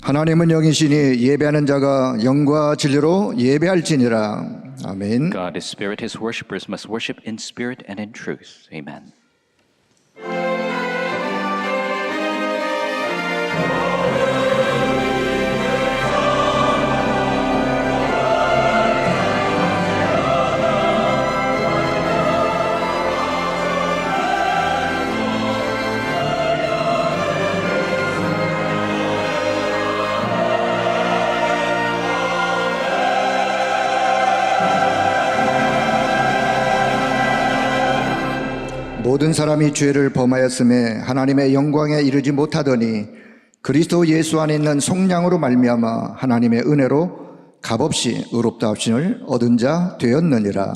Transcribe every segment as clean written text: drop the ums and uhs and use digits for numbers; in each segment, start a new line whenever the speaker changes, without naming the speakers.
하나님은 영이시니 예배하는 자가 영과 진리로 예배할지니라. 아멘.
God is spirit, his worshippers must worship in spirit and in truth. Amen.
모든 사람이 죄를 범하였음에 하나님의 영광에 이르지 못하더니 그리스도 예수 안에 있는 속량으로 말미암아 하나님의 은혜로 값없이 의롭다 하심을 얻은 자 되었느니라.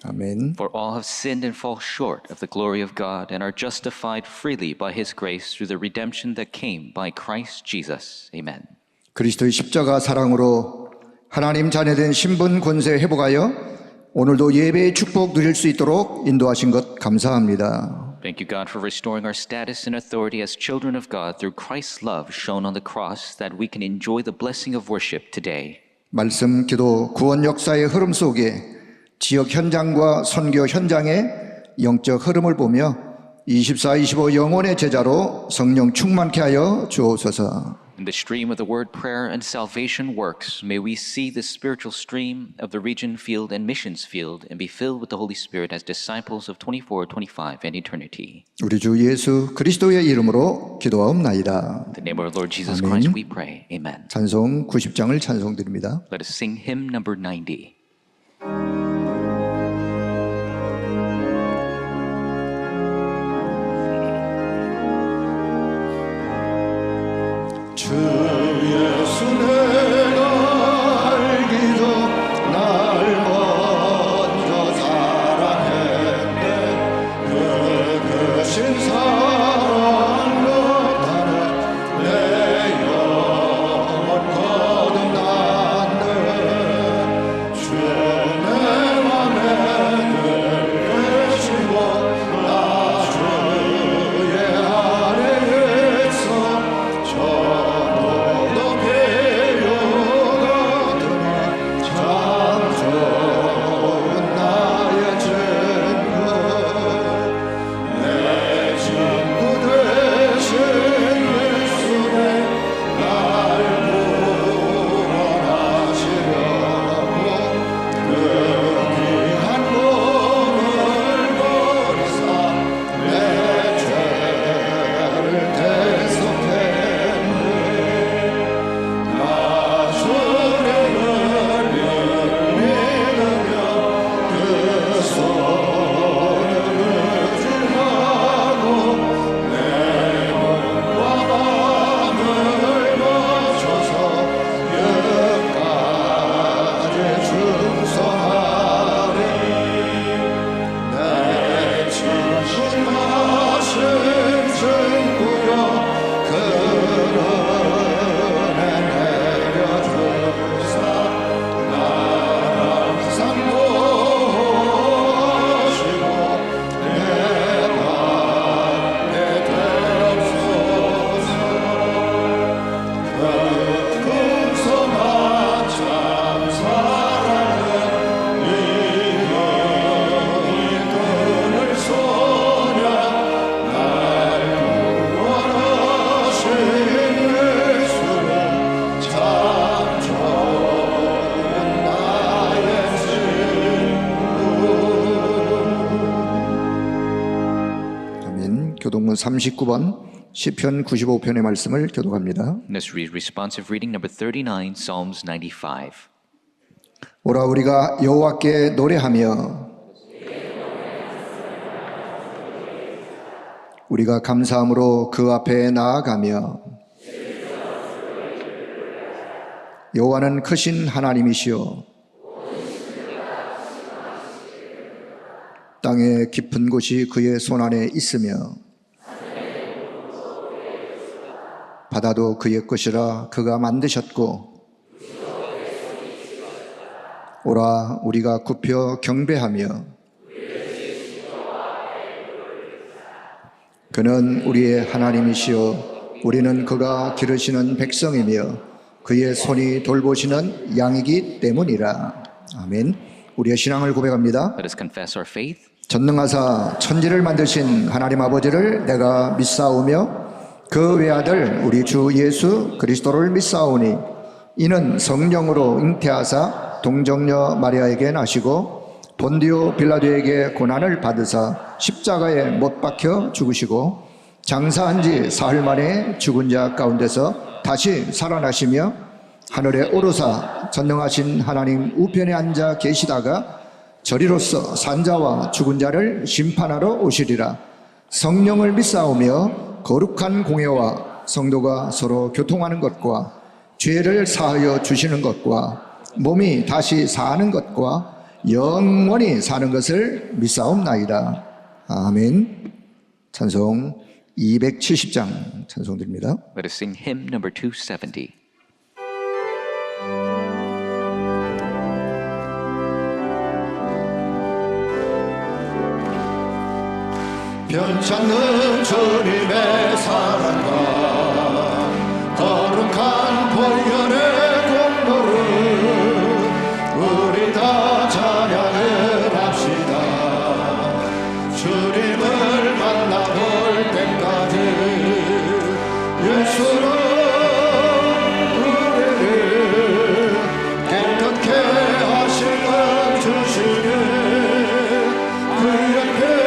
아멘.
For all have sinned and fall short of the glory of God and are justified freely by his grace through the redemption that came by Christ Jesus. Amen.
그리스도의 십자가 사랑으로 하나님 자녀된 신분 권세 회복하여 오늘도 예배의 축복 누릴 수 있도록 인도하신 것 감사합니다.
Thank you, God, for restoring our status and authority as children of God through Christ's love shown on the cross, that we can enjoy the blessing of worship today.
말씀, 기도, 구원 역사의 흐름 속에 지역 현장과 선교 현장의 영적 흐름을 보며 24-25 영혼의 제자로 성령 충만케 하여 주옵소서.
In the stream of the word, prayer, and salvation works, may we see the spiritual stream of the region field and missions field and be filled with the Holy Spirit as disciples of 24, 25, and eternity.
우리 주 예수 그리스도의 이름으로 기도하옵나이다.
In the name of our Lord Jesus Christ we pray. Amen.
찬송 90장을 찬송드립니다.
Let us sing hymn number 90.
주 예수 내가 알기도 날 먼저 사랑했네. 그 크신 사랑으로 나는 내 영혼 거듭났네. 주 내 맘에 늘 계시고 나 주의 아래 있어. 교동문 39번 시편 95편의 말씀을 교독합니다.
Let's read responsive reading number 39, Psalms 95.
오라 우리가 여호와께 노래하며 우리가 감사함으로 그 앞에 나아가며 여호와는 크신 하나님이시요 땅의 깊은 곳이 그의 손안에 있으며 바다도 그의 것이라 그가 만드셨고 오라 우리가 굽혀 경배하며 그는 우리의 하나님이시요 우리는 그가 기르시는 백성이며 그의 손이 돌보시는 양이기 때문이라. 아멘. 우리의 신앙을 고백합니다.
Let us confess our faith.
전능하사 천지를 만드신 하나님 아버지를 내가 믿사오며 그 외아들 우리 주 예수 그리스도를 믿사오니 이는 성령으로 잉태하사 동정녀 마리아에게 나시고 본디오 빌라도에게 고난을 받으사 십자가에 못 박혀 죽으시고 장사한 지 사흘 만에 죽은 자 가운데서 다시 살아나시며 하늘에 오르사 전능하신 하나님 우편에 앉아 계시다가 저리로서 산자와 죽은 자를 심판하러 오시리라. 성령을 믿사오며 거룩한 공예와 성도가 서로 교통하는 것과 죄를 사하여 주시는 것과 몸이 다시 사는 것과 영원히 사는 것을 믿사옵나이다. 아멘. 찬송 270장 찬송드립니다.
Let us sing hymn number 270.
변찮는 주님의 사랑과 거룩한 보혈의 공로를 우리 다 찬양을 합시다. 주님을 만나볼 때까지 예수로 우리를 깨끗게 하시는 주시는 그 옆에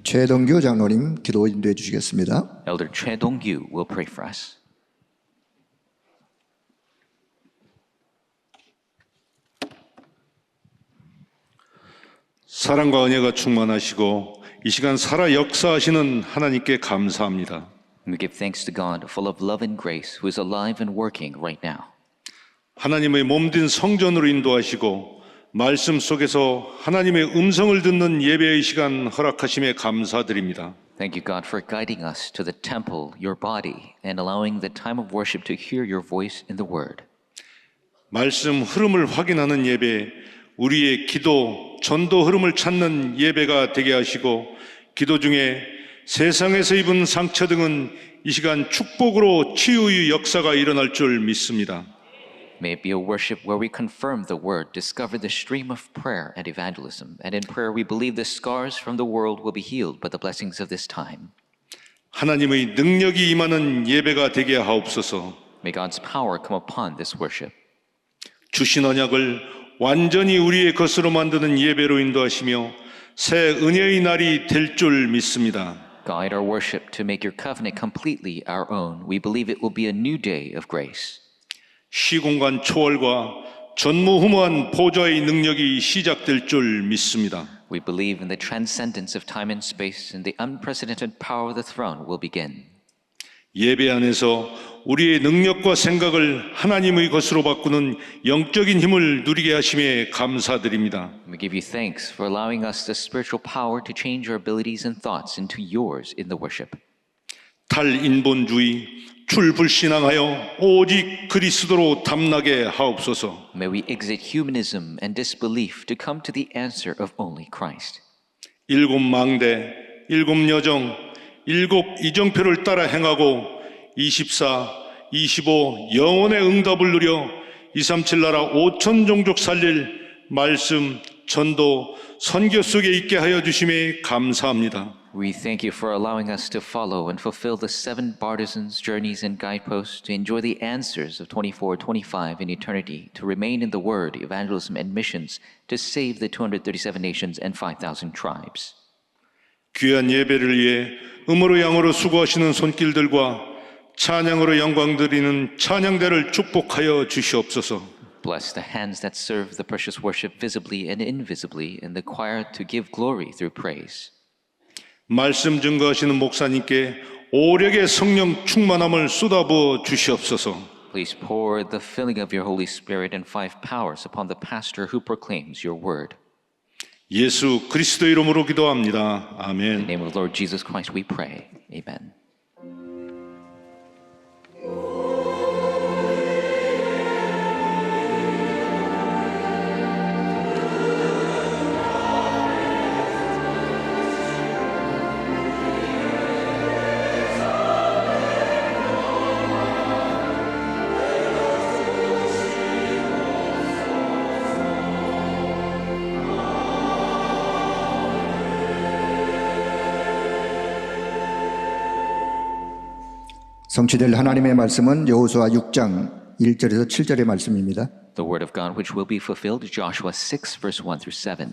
최동규 장로님 기도 인도해 주시겠습니다.
Elder Choi Dong-gyu will pray for us.
사랑과 은혜가 충만하시고 이 시간 살아 역사하시는 하나님께 감사합니다.
We give thanks to God, full of love and grace, who is alive and working right now.
하나님의 몸된 성전으로 인도하시고 말씀 속에서 하나님의 음성을 듣는 예배의 시간 허락하심에 감사드립니다.
Thank you, God, for guiding us to the temple, your body, and allowing the time of worship to hear your voice in the word.
말씀 흐름을 확인하는 예배, 우리의 기도, 전도 흐름을 찾는 예배가 되게 하시고 기도 중에 세상에서 입은 상처 등은 이 시간 축복으로 치유의 역사가 일어날 줄 믿습니다.
May it be a worship where we confirm the word, discover the stream of prayer and evangelism, and in prayer we believe the scars from the world will be healed by the blessings of this time.
하나님의 능력이 임하는 예배가 되게 하옵소서.
May God's power come upon this worship.
주신 언약을 완전히 우리의 것으로 만드는 예배로 인도하시며 새 은혜의 날이 될 줄 믿습니다.
Guide our worship to make your covenant completely our own. We believe it will be a new day of grace.
시공간 초월과 전무후무한 보좌의 능력이 시작될 줄 믿습니다.
We believe in the transcendence of time and space, and the unprecedented power of the throne will begin.
예배 안에서 우리의 능력과 생각을 하나님의 것으로 바꾸는 영적인 힘을 누리게 하심에 감사드립니다.
We give you thanks for allowing us the spiritual power to change our abilities and thoughts into yours in the worship.
탈인본주의, 출불신앙하여 오직 그리스도로 담나게 하옵소서.
May we exit humanism and disbelief to come to the answer of only Christ.
일곱 망대, 일곱 여정, 일곱 이정표를 따라 행하고 24, 25 영혼의 응답을 누려 237 나라 5천 종족 살릴 말씀, 전도, 선교 속에 있게 하여 주심에 감사합니다.
We thank you for allowing us to follow and fulfill the 7 partisans, journeys, and guideposts to enjoy the answers of 24, 25 in eternity, to remain in the word, evangelism, and missions, to save the 237 nations and 5,000 tribes.
귀한 예배를 위해 음으로 양으로 수고하시는 손길들과 찬양으로 영광 드리는 찬양대를 축복하여 주시옵소서.
Bless the hands that serve the precious worship visibly and invisibly, and the choir to give glory through praise.
말씀 증거하시는 목사님께 오력의 성령 충만함을 쏟아부어 주시옵소서.
Please pour the filling of your Holy Spirit and 5 powers upon the pastor who proclaims your word.
예수 그리스도 이름으로 기도합니다.
In
아멘.
the name of the Lord Jesus Christ we pray. Amen.
성취될 하나님의 말씀은 여호수아 6장 1절에서 7절의 말씀입니다.
The word of God which will be fulfilled, Joshua 6, verse 1 through 7.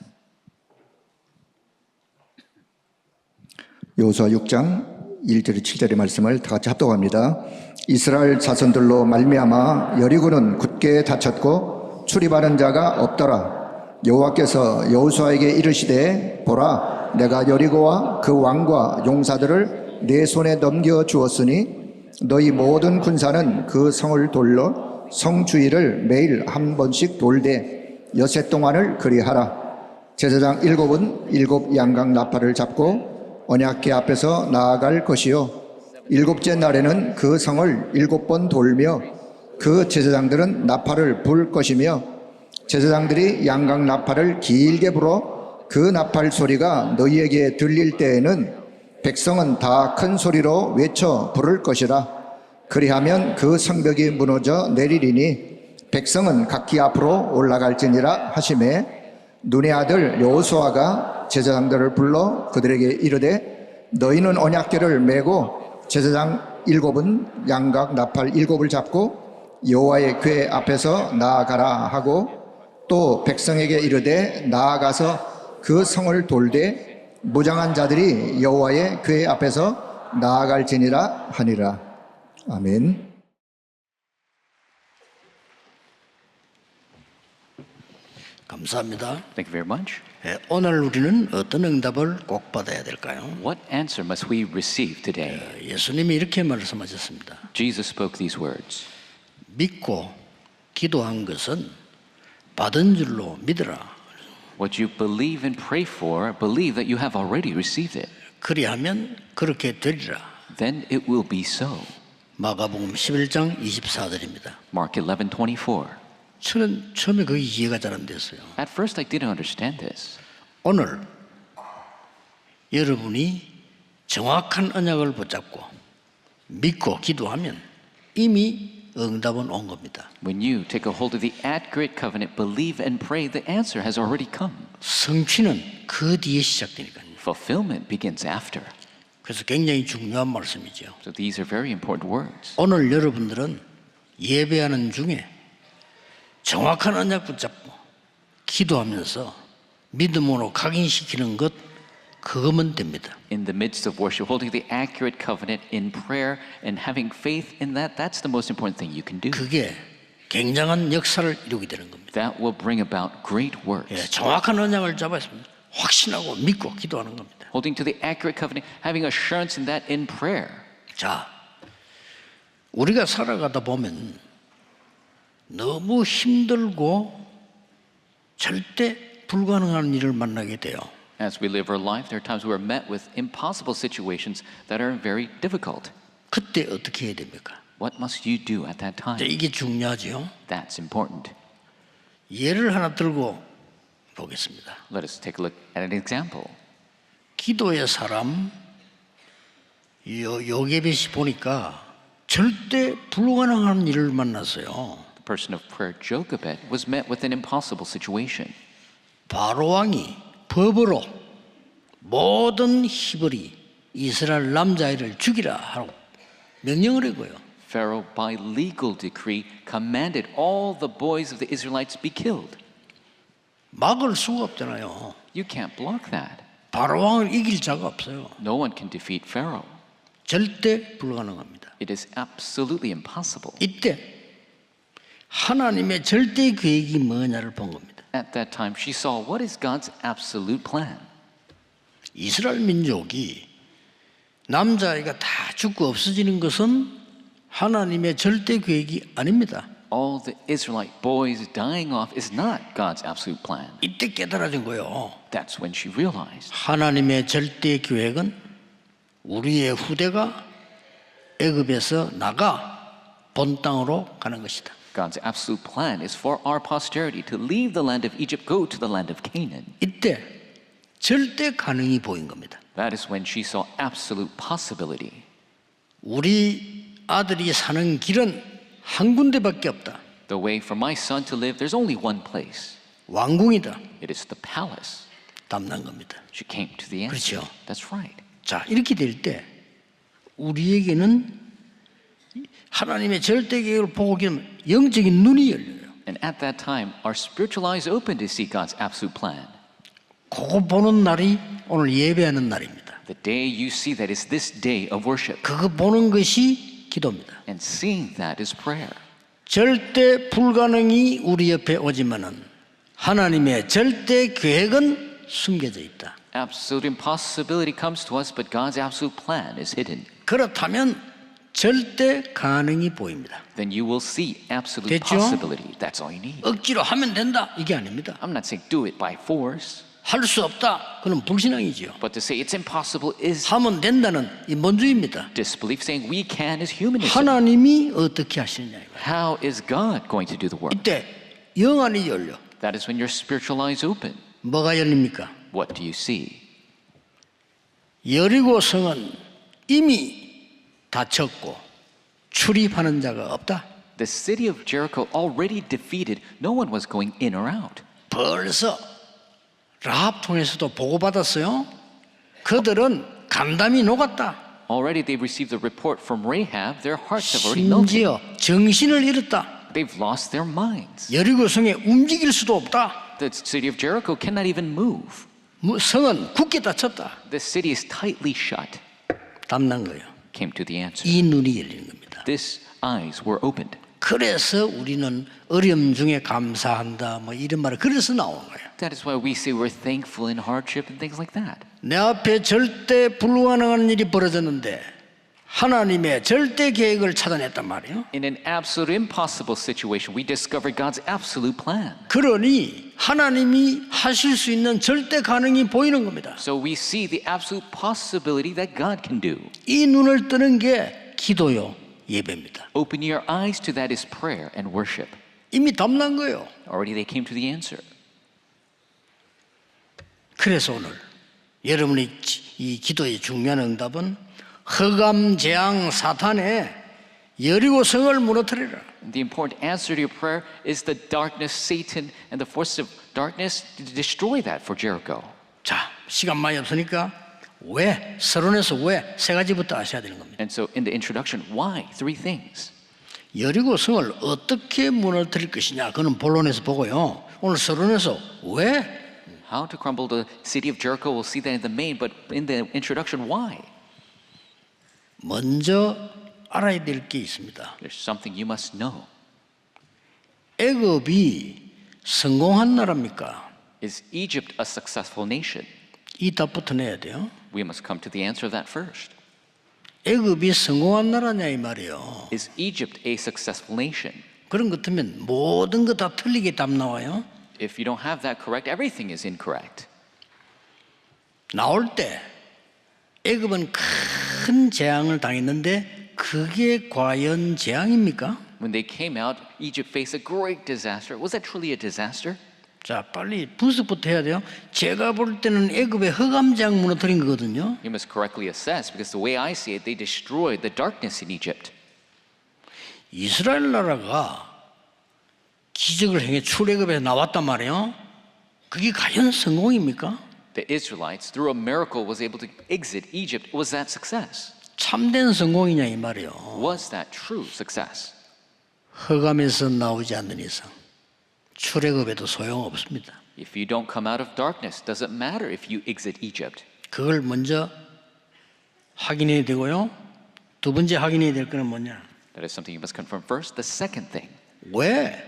여호수아 6장 1절에서 7절의 말씀을 다 같이 합독합니다. 이스라엘 자손들로 말미암아 여리고는 굳게 닫혔고 출입하는 자가 없더라. 여호와께서 여호수아에게 이르시되 보라, 내가 여리고와 그 왕과 용사들을 내 손에 넘겨 주었으니 너희 모든 군사는 그 성을 돌러 성 주위를 매일 한 번씩 돌되 여세 동안을 그리하라. 제사장 7은 7 양각 나팔을 잡고 언약궤 앞에서 나아갈 것이요 7째 날에는 그 성을 7번 돌며 그 제사장들은 나팔을 불 것이며 제사장들이 양각 나팔을 길게 불어 그 나팔 소리가 너희에게 들릴 때에는 백성은 다 큰 소리로 외쳐 부를 것이라. 그리하면 그 성벽이 무너져 내리리니 백성은 각기 앞으로 올라갈지니라 하시매 눈의 아들 여호수아가 제사장들을 불러 그들에게 이르되 너희는 언약궤를 메고 제사장 7은 양각 나팔 7을 잡고 여호와의 궤 앞에서 나아가라 하고 또 백성에게 이르되 나아가서 그 성을 돌되 무장한 자들이 여호와의 궤 앞에서 나아갈지니라 하니라. 아멘.
감사합니다.
Thank you very much.
오늘 우리는 어떤 응답을 꼭 받아야 될까요?
What answer must we receive today?
예수님이 이렇게 말씀하셨습니다.
Jesus spoke these words.
믿고 기도한 것은 받은 줄로 믿으라.
What you believe and pray for, believe that you have already received it.
그리하면 그렇게 되리라.
Then it will be so.
마가복음 11장 24절입니다.
Mark 11:24.
저는 처음에 그게 이해가 잘 안 됐어요.
At first I didn't understand this.
오늘 여러분이 정확한 언약을 붙잡고 믿고 기도하면 이미 응답은 온 겁니다.
When you take a hold of the accurate covenant, believe and pray, the answer has already come.
성취는 그 뒤에 시작되니까요.
Fulfillment begins after.
그래서 굉장히 중요한 말씀이죠.
So these are very important words.
오늘 여러분들은 예배하는 중에 정확한 언약 붙잡고 기도하면서 믿음으로 각인시키는 것, 그거면 됩니다.
In the midst of worship, holding the accurate covenant in prayer and having faith in that, that's the most important thing you can do.
그게 굉장한 역사를 이루게 되는 겁니다.
That will bring about great works.
예, 정확한 언약을 잡아서 확신하고 믿고 기도하는 겁니다.
Holding to the accurate covenant, having assurance in that in prayer.
자, 우리가 살아가다 보면 너무 힘들고 절대 불가능한 일을 만나게 돼요.
As we live our life, there are times we are met with impossible situations that are very difficult.
그때 어떻게 해야 됩니까?
What must you do at that time?
이게 중요하죠.
That's important.
예를 하나 들고 보겠습니다.
Let us take a look at an example.
기도의 사람 요게벳이 보니까 절대 불가능한 일을 만났어요.
The person of prayer, Jochebed, was met with an impossible situation.
바로 왕이 법으로 모든 히브리 이스라엘 남자아이를 죽이라 하고 명령을 했고요.
Pharaoh, by legal decree, commanded all the boys of the Israelites be killed.
막을 수가 없잖아요.
You can't block that.
바로 왕을 이길 자가 없어요.
No one can defeat Pharaoh.
절대 불가능합니다.
It is absolutely impossible.
이때 하나님의 절대 계획이 뭐냐를 본 겁니다.
At that time, she saw what is God's absolute plan.
이스라엘 민족이 남자아이가 다 죽고 없어지는 것은 하나님의 절대 계획이 아닙니다.
All the Israelite boys dying off is not God's absolute plan.
이때 깨달아진 거예요.
That's when she realized
하나님의 절대 계획은 우리의 후대가 애굽에서 나가 본 땅으로 가는 것이다.
God's absolute plan is for our posterity to leave the land of Egypt, go to the land of Canaan.
이때 절대 가능이 보인 겁니다.
That is when she saw absolute possibility.
우리 아들이 사는 길은 한 군데밖에 없다.
The way for my son to live, there's only one place.
왕궁이다.
It is the palace.
답난 겁니다.
She came to the answer.
그렇죠.
That's right.
자, 이렇게 될 때 우리에게는 하나님의 절대 계획을 보고 있는 영적인 눈이 열려요.
And at that time, our spiritual eyes open to see God's absolute plan.
그거 보는 날이 오늘 예배하는 날입니다.
The day you see that is this day of worship.
그거 보는 것이 기도입니다.
And seeing that is prayer.
절대 불가능이 우리 옆에 오지만은 하나님의 절대 계획은 숨겨져 있다.
Absolute impossibility comes to us, but God's absolute plan is hidden.
그렇다면 절대 가능이 보입니다.
Then you will see absolute
됐죠?
possibility. That's all you need.
억지로 하면 된다 이게 아닙니다.
I'm not saying do it by force,
할 수 없다 그건 불신앙이지요.
but to say it's impossible is
하면 된다는 이 뭔주입니다.
disbelief. Saying we can is humanism.
하나님이 어떻게 하시느냐 이거예요.
How is God going to do the work?
이때 영안이 열려.
That is when your spiritual eyes open.
뭐가 열립니까?
What do you see?
여리고 성은 이미 닫혔고 출입하는 자가 없다.
The city of Jericho already defeated. No one was going in or out.
벌써 라합 통해서도 보고받았어요. 그들은 간담이 녹았다.
Already they received the report from Rahab. Their hearts have already melted.
심지어 정신을 잃었다.
They've lost their minds.
여리고 성에 움직일 수도 없다.
The city of Jericho cannot even move.
성은 굳게 닫혔다.
The city is tightly shut.
답난 거예요.
Came to the answer.
이 눈이 열리는 겁니다.
This eyes were opened.
그래서 우리는 어려움 중에 감사한다 뭐 이런 말을 그래서 나온 거예요.
That is why we say we're thankful in hardship and things like that.
내 앞에 절대 불가능한 일이 벌어졌는데 하나님의 절대 계획을 찾아냈단 말이에요.
In an absolute impossible situation, we discovered God's absolute plan.
그러니 하나님이 하실 수 있는 절대 가능이 보이는 겁니다.
So we see the absolute possibility that God can do.
이 눈을 뜨는 게 기도요, 예배입니다.
Open your eyes to that is prayer and worship.
이미 답난 거예요.
Already they came to the answer.
그래서 오늘 여러분의 이 기도의 중요한 응답은 흑암 재앙 사탄의 여리고 성을 무너뜨리라.
The important answer to your prayer is the darkness, Satan, and the forces of darkness to destroy that for Jericho.
자, 시간 많이 없으니까 왜 서론에서 왜 세 가지부터 아셔야 되는 겁니다.
And so in the introduction, why? Three things.
여리고 성을 어떻게 무너뜨릴 것이냐 그는 본론에서 보고요. 오늘 서론에서 왜?
How to crumble the city of Jericho, we'll see that in the main, but in the introduction, why?
먼저 알아야 될 게 있습니다.
There's something you must know.
애굽이 성공한 나라입니까?
Is Egypt a successful nation?
이 답부터 내야 돼요.
We must come to the answer of that first.
애굽이 성공한 나라냐 이 말이에요.
Is Egypt a successful nation?
그런 것 같으면 모든 거 다 틀리게 답 나와요.
If you don't have that correct, everything is incorrect.
나올 때 애굽은 큰 재앙을 당했는데 그게 과연 재앙입니까?
When they came out, Egypt faced a great disaster. Was that truly a disaster?
자, 빨리 분석부터 해야 돼요. 제가 볼 때는 애굽의 흑암재앙 무너뜨린 거거든요.
You must correctly assess because the way I see it, they destroyed the darkness in Egypt.
이스라엘 나라가 기적을 행해 출애굽에서 나왔단 말이에요. 그게 과연 성공입니까?
The Israelites, through a miracle, was able to exit Egypt. Was that success?
참된 성공이냐 이 말이에요.
Was that true success?
흑암에서 나오지 않는 이상 출애굽에도 소용없습니다.
If you don't come out of darkness, does it matter if you exit Egypt?
그걸 먼저 확인해야 되고요. 두 번째 확인해야 될 거는 뭐냐?
That is something you must confirm first. The second thing,
왜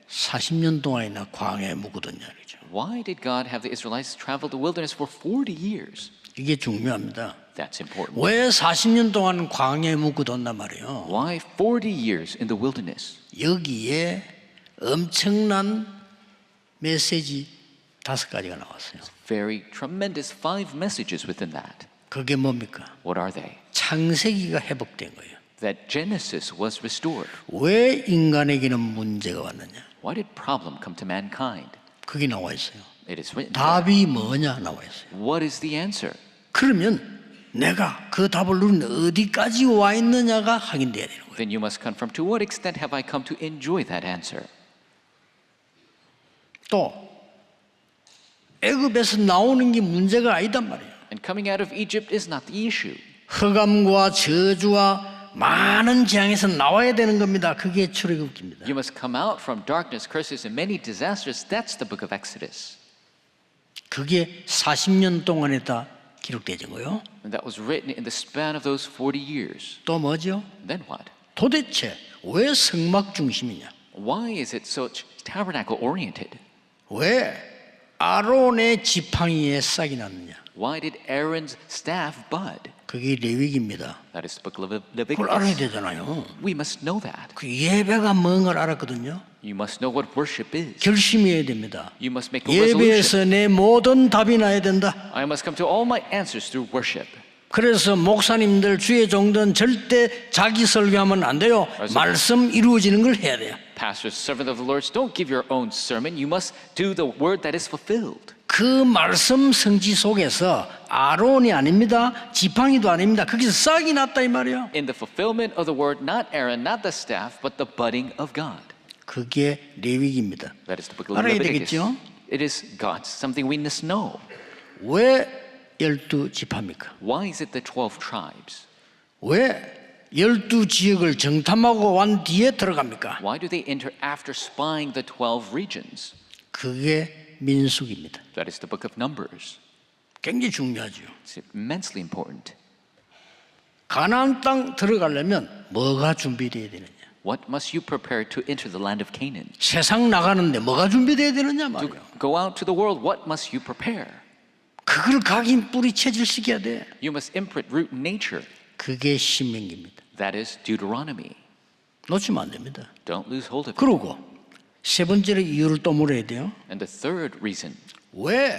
40년 동안이나 광야에 묵었느냐 그죠?
why did God have the Israelites travel the wilderness for 40 years?
이게 중요합니다.
That's important.
왜 40년 동안 광야에 묵었단 말이에요?
Why 40 years in the wilderness?
여기에 엄청난 메시지 5가지가 나왔어요.
Very tremendous 5 messages within that.
그게 뭡니까?
What are they?
창세기가 회복된 거예요.
That Genesis was restored.
왜 인간에게는 문제가 왔느냐?
Why did problem come to mankind?
그게 나와 있어요.
It is written.
답이 뭐냐 나와 있어요.
What is the answer?
그러면 내가 그 답을 누리는 어디까지 와 있느냐가 확인돼야 되는 거예요.
Then you must confirm to what extent have I come to enjoy that answer?
또 애굽에서 나오는 게 문제가 아니단 말이에요.
And coming out of Egypt is not the issue.
흑암과 저주와 많은 재앙에서 나와야 되는 겁니다. 그게 출애굽기입니다.
You must come out from darkness, curses, and many disasters. That's the book of Exodus.
그게 40년 동안에 다 기록되진 거예요.
And that was written in the span of those 40 years.
또 뭐죠?
Then what?
도대체 왜 성막 중심이냐?
Why is it such tabernacle oriented?
왜 아론의 지팡이에 싹이 났느냐?
Why did Aaron's staff bud?
그게 레위기입니다.
That is the book of
그걸 알아야
Leviticus.
되잖아요.
We must know that.
그 예배가 뭔 걸 알았거든요.
You must know what worship is.
결심해야 됩니다.
You must make a resolution.
예배에서 내 모든 답이 나야 된다.
I must come to all my answers through worship.
그래서 목사님들 주의 종들은 절대 자기 설교하면 안 돼요. 말씀 이루어지는 걸 해야 돼요.
Pastors, servant of the Lord, don't give your own sermon. You must do the word that is fulfilled.
그 말씀 성취 속에서 아론이 아닙니다. 지팡이도 아닙니다. 거기서 싹이 났다 이 말이에요.
In the fulfillment of the word, not Aaron, not the staff, but the budding of God.
그게 레위기입니다.
That is the book of
알아야
Leviticus.
되겠죠?
It is God's, something we must know.
왜 12지파입니까?
Why is it the 12 tribes?
왜 12지역을 정탐하고 wan 뒤에 들어갑니까?
Why do they enter after spying the 12 regions?
그게 민수기입니다.
That is the book of Numbers.
굉장히 중요하죠.
It's immensely important.
가나안 땅 들어가려면 뭐가 준비되어야 되느냐?
What must you prepare to enter the land of Canaan?
세상 나가는데 뭐가 준비되어야 되느냐
To
말이에요.
go out to the world, what must you prepare?
그걸 각인 뿌리 체질시켜야 돼.
You must imprint root in nature.
그게 신명기입니다.
That is Deuteronomy.
놓치면 안 됩니다.
Don't lose hold of it.
그러고 세 번째로 이유를 또 물어야 돼요.
And the third reason,
왜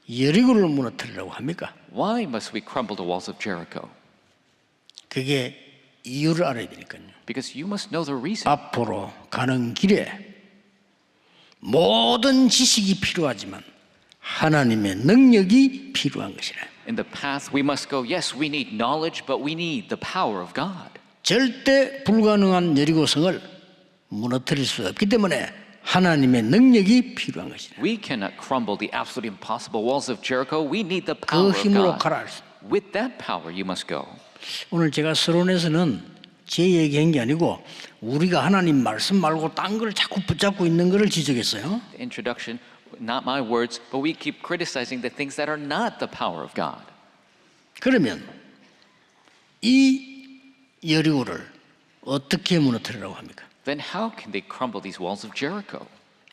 여리고를 무너뜨리려고 합니까?
why must we crumble the walls of Jericho?
그게 이유를 알아야 되니까요.
Because you must know the reason.
앞으로 가는 길에 모든 지식이 필요하지만 하나님의 능력이 필요한 것이라.
In the path we must go, yes, we need knowledge, but we need the power of God.
절대 불가능한 여리고성을 무너뜨릴 수 없기 때문에 하나님의 능력이 필요한 것이라.
We cannot crumble the absolutely impossible walls of Jericho. We need the
그
power of
힘으로
God.
가라.
With that power, you must go.
오늘 제가 서론에서는 제 얘기한 게 아니고 우리가 하나님 말씀 말고 딴 걸 자꾸 붙잡고 있는 거를 지적했어요.
Introduction, not my words, but we keep criticizing the things that are not the power of God.
그러면 이 여리고를 어떻게 무너뜨리라고 합니까?
Then how can they crumble these walls of Jericho?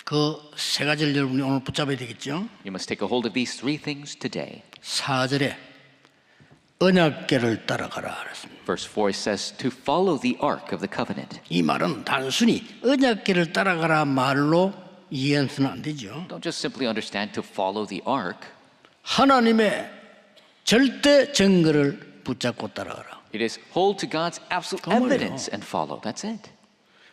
그 세 가지를 여러분이 오늘 붙잡아야 되겠죠.
You must take a hold of these three things today.
4절에 언약궤를 따라가라 그랬습니다.
Verse 4 says to follow the ark of the covenant.
이 말은 단순히 언약궤를 따라가라 말로 이해해서는 안 되죠.
Don't just simply understand to follow the ark.
하나님의 절대 증거를 붙잡고 따라가라.
It is hold to God's absolute
그 말이에요.
evidence and follow. That's it.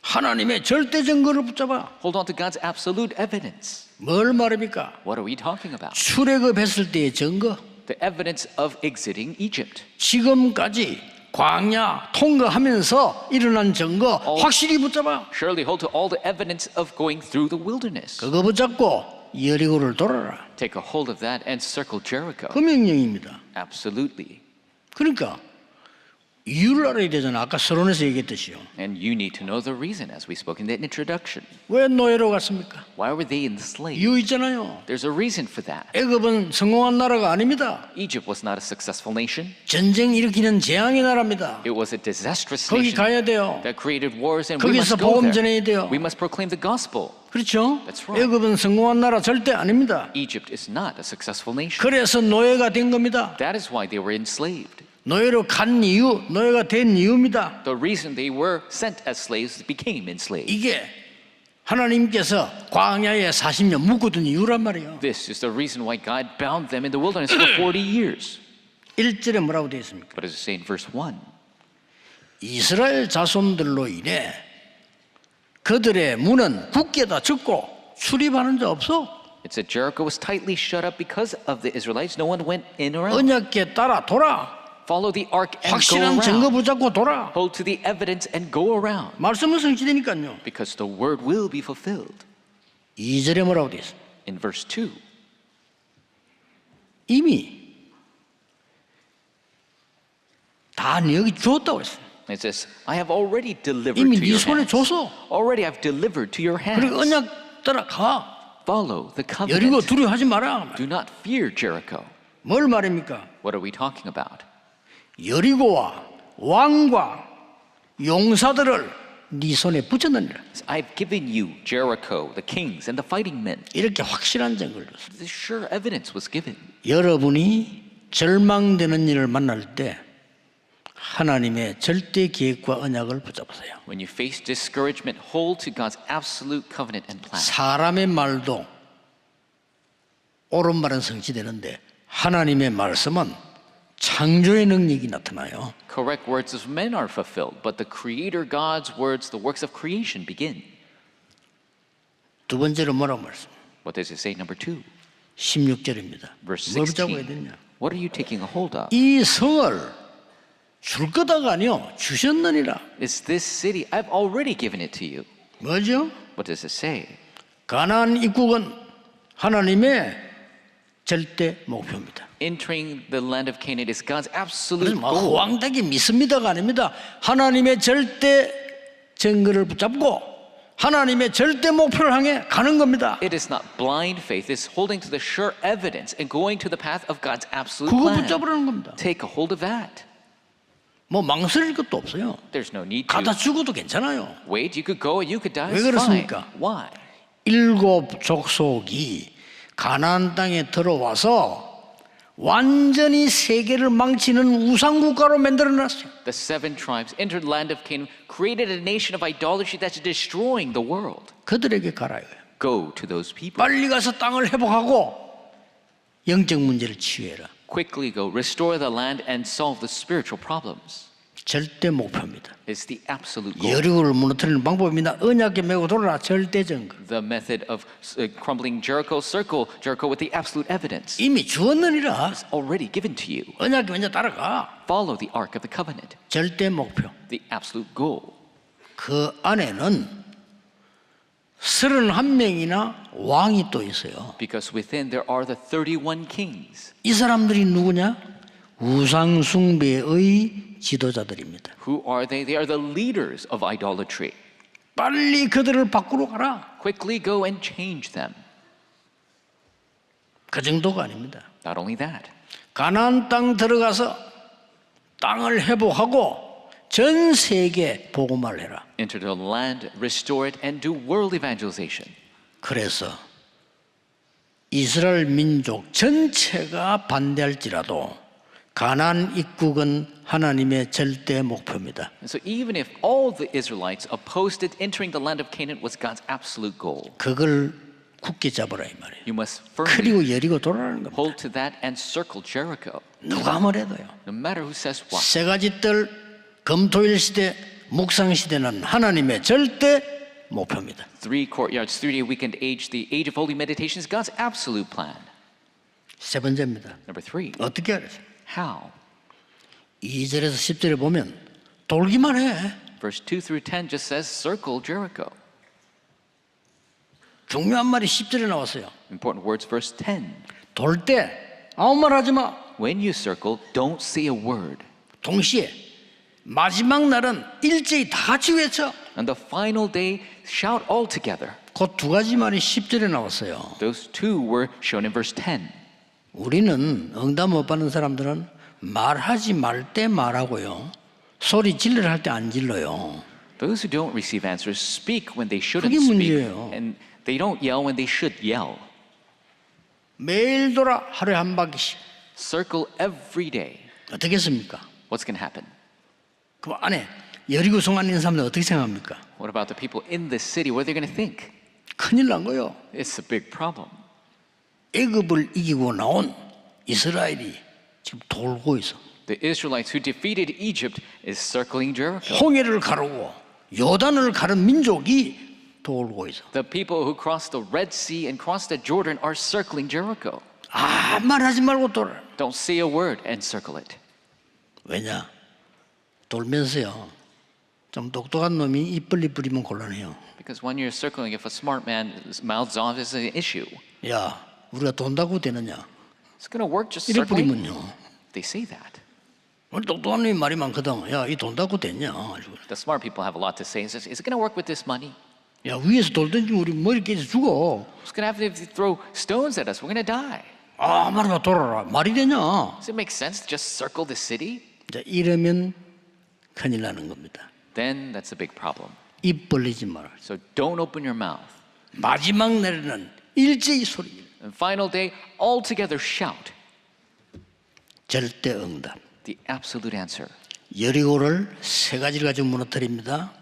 하나님의 절대 증거를 붙잡아.
Hold on to God's absolute evidence.
뭘 말합니까?
What are we talking about?
출애굽했을 때의 증거.
The evidence of exiting Egypt.
지금까지 광야 통과하면서 일어난 증거 확실히 붙잡아.
Surely hold to all the evidence of going through the wilderness.
그거 붙잡고 여리고를 돌아라.
Take a hold of that and circle Jericho.
그 명령입니다.
Absolutely.
그러니까 이유를 알아야 되잖아. 아까 서론에서 얘기했듯이요.
And you need to know the reason, as we spoke in the introduction.
왜 노예로 갔습니까?
Why were they enslaved?
이유 있잖아요.
There's a reason for that.
애굽은 성공한 나라가 아닙니다.
Egypt was not a successful nation.
전쟁 일으키는 재앙의 나라입니다.
It was a disastrous
거기
nation
가야 돼요.
that created wars, and we
거기서
must go
복음
there.
전해야 돼요.
We must proclaim the gospel.
그렇죠?
That's right.
애굽은 성공한 나라 절대 아닙니다.
Egypt is not a successful nation.
그래서 노예가 된 겁니다.
That is why they were enslaved.
노예로 간 이유, 노예가 된 이유입니다.
The reason they were sent as slaves became enslaved.
이게 하나님께서 광야에 40년 묶어둔 이유란 말이에요.
This is the reason why God bound them in the wilderness for 40 years.
1절에 뭐라고 되어 있습니까?
What does it say in verse 1?
이스라엘 자손들로 인해 그들의 문은 굳게 닫혔고 출입하는 자 없어.
It said Jericho was tightly shut up because of the Israelites. No one went in or out.
언약궤 따라 돌아.
Follow the ark and go
확실한 증거
around.
붙잡고 돌아.
Hold to the evidence and go around.
말씀은 성취되니까요.
Because the word will be fulfilled.
2절에 뭐라고 되어 있습니까?
In verse 2,
이미 다 여기 주었다고 했어요.
it says, I have already delivered
이미
to
네
your
손에
hands.
줬어.
Already I've delivered to your
그리고
hands.
언약 따라가.
Follow the
여리고
covenant.
두려워하지 마라.
Do not fear Jericho.
뭘 말입니까?
What are we talking about?
여리고와 왕과 용사들을 네 손에 붙였느니라.
I've given you Jericho, the kings, and the fighting men.
이렇게 확실한 증거를 줬어.
The sure evidence was given.
여러분이 절망되는 일을 만날 때 하나님의 절대 계획과 언약을 붙잡으세요.
When you face discouragement, hold to God's absolute covenant and plan.
사람의 말도 옳은 말은 성취되는데 하나님의 말씀은 창조의 능력이 나타나요.
Correct words of men are fulfilled, but the Creator God's words, the works of creation, begin.
두 번째로 뭐라고 말씀?
What does it say, number 2?
16절입니다.
Verse
뭘 붙잡아야
16.
되냐?
What are you taking a hold of?
이 성을 줄 거다가 아니요 주셨느니라.
Is this city, I've already given it to you.
뭐죠?
What does it say?
가나안 입국은 하나님의 절대 목표입니다.
Entering the land of Canaan is God's absolute
그래서 뭐
goal.
호황되게 믿습니다가 아닙니다. 하나님의 절대 증거를 붙잡고 하나님의 절대 목표를 향해 가는 겁니다.
It is not blind faith, it's holding to the sure evidence and going to the path of God's absolute
그거
plan.
붙잡으라는 겁니다.
Take a hold of that.
뭐 망설일 것도 없어요.
There's no need
가다
to
죽어도 괜찮아요.
wait. You could go and you could die.
왜
It's fine.
그렇습니까?
Why?
7 족속이 가나안 땅에 들어와서 완전히 세계를 망치는 우상국가로 만들어놨어요.
The 7 tribes entered the land of Canaan, created a nation of idolatry that's destroying the world.
그들에게 가라 이거예요.
Go to those people.
빨리 가서 땅을 회복하고 영적 문제를 치유해라.
Quickly go, restore the land and solve the spiritual problems.
절대 목표입니다.
It's the absolute goal.
여리고를 무너뜨리는 방법입니다. 언약에 메고 돌아라. 절대 증거.
The method of crumbling Jericho, circle Jericho with the absolute evidence.
이미 주었느니라.
It's already given to you.
언약에 먼저 따라가.
Follow the ark of the covenant,
절대 목표.
the absolute goal.
그 안에는 31명이나 왕이 또 있어요.
Because within there are the 31 kings.
이 사람들이 누구냐? 우상 숭배의 지도자들입니다.
Who are they? They are the leaders of idolatry.
빨리 그들을 밖으로 가라.
Quickly go and change them.
그 정도가 아닙니다.
Not only that,
가나안 땅 들어가서 땅을 회복하고 전 세계에 복음을 해라.
enter the land, restore it, and do world evangelization.
그래서 이스라엘 민족 전체가 반대할지라도 가나안 입국은 하나님의 절대 목표입니다.
And so even if all the Israelites opposed it, entering the land of Canaan was God's absolute goal.
그걸 굳게 잡으라 이 말이에요.
You must firmly
그리고 여리고 돌아가는 겁니다.
hold to that and circle Jericho.
누가 뭐래도요.
No matter who says what.
세 가지 뜰 금토일 시대, 묵상 시대는 하나님의 절대 목표입니다.
3 courtyards, 3-day weekend age, the age of holy meditation is God's absolute plan.
세 번째입니다.
Number 3,
어떻게 알아요?
how?
2절에서 10절에 보면 돌기만 해.
Verse 2 through 10 just says circle Jericho.
중요한 말이 10절에 나왔어요.
Important words, verse 10.
돌 때 아무 말 하지 마.
When you circle, don't say a word.
동시에 마지막 날은 일제히 다 같이 외쳐.
On the final day, shout all together.
그 두 가지 말이 10절에 나왔어요.
Those two were shown in verse 10.
우리는 응답 못 받는 사람들은 말하지 말 때 말하고요. 소리 질러를 할 때 안 질러요.
Those who don't receive answers speak when they shouldn't
그게
speak,
문제예요.
and they don't yell when they should yell.
매일 돌아 하루에 한 바퀴씩.
Circle every day.
어떻게 했습니까?
What's going to happen?
그 안에 여리고성 안에 있는 사람들 어떻게 생각합니까?
What about the people in this city? What are they going to think?
큰일 난 거예요.
It's a big problem.
애굽을 이기고 나온 이스라엘이 지금 돌고 있어.
The Israelites who defeated Egypt is circling Jericho.
홍해를 가르고 요단을 가른 민족이 돌고 있어.
The people who crossed the Red Sea and crossed the Jordan are circling Jericho.
아무 말 하지 말고 돌아.
Don't say a word and circle it.
왜냐? 돌면서요. 좀 똑똑한 놈이 입 벌리 부리면 곤란해요.
Because when you're circling, if a smart man mouths off, it's an issue.
야, 우리가 돈다고 되느냐?
It's going to work just
이래
circling.
부리면요.
They say that.
우리 똑똑한 놈이 말이 많거든. 야, 이 돈다고 되냐?
The smart people have a lot to say. Is it going to work with this money?
야, 위에서 돌든지 우리 머리 깨져 죽어.
What's going to happen if they throw stones at us? We're going to die.
아, 말하면 돌아라. 말이 되냐?
Does it make sense to just circle the city?
자, 이러면 큰일 나는 겁니다.
Then that's a big problem.
입 벌리지 마라.
So don't open your mouth.
마지막 날에는 일제히 소리.
And final day, all together shout.
절대 응답.
The absolute answer.
여리고를 세 가지를 가지고 무너뜨립니다.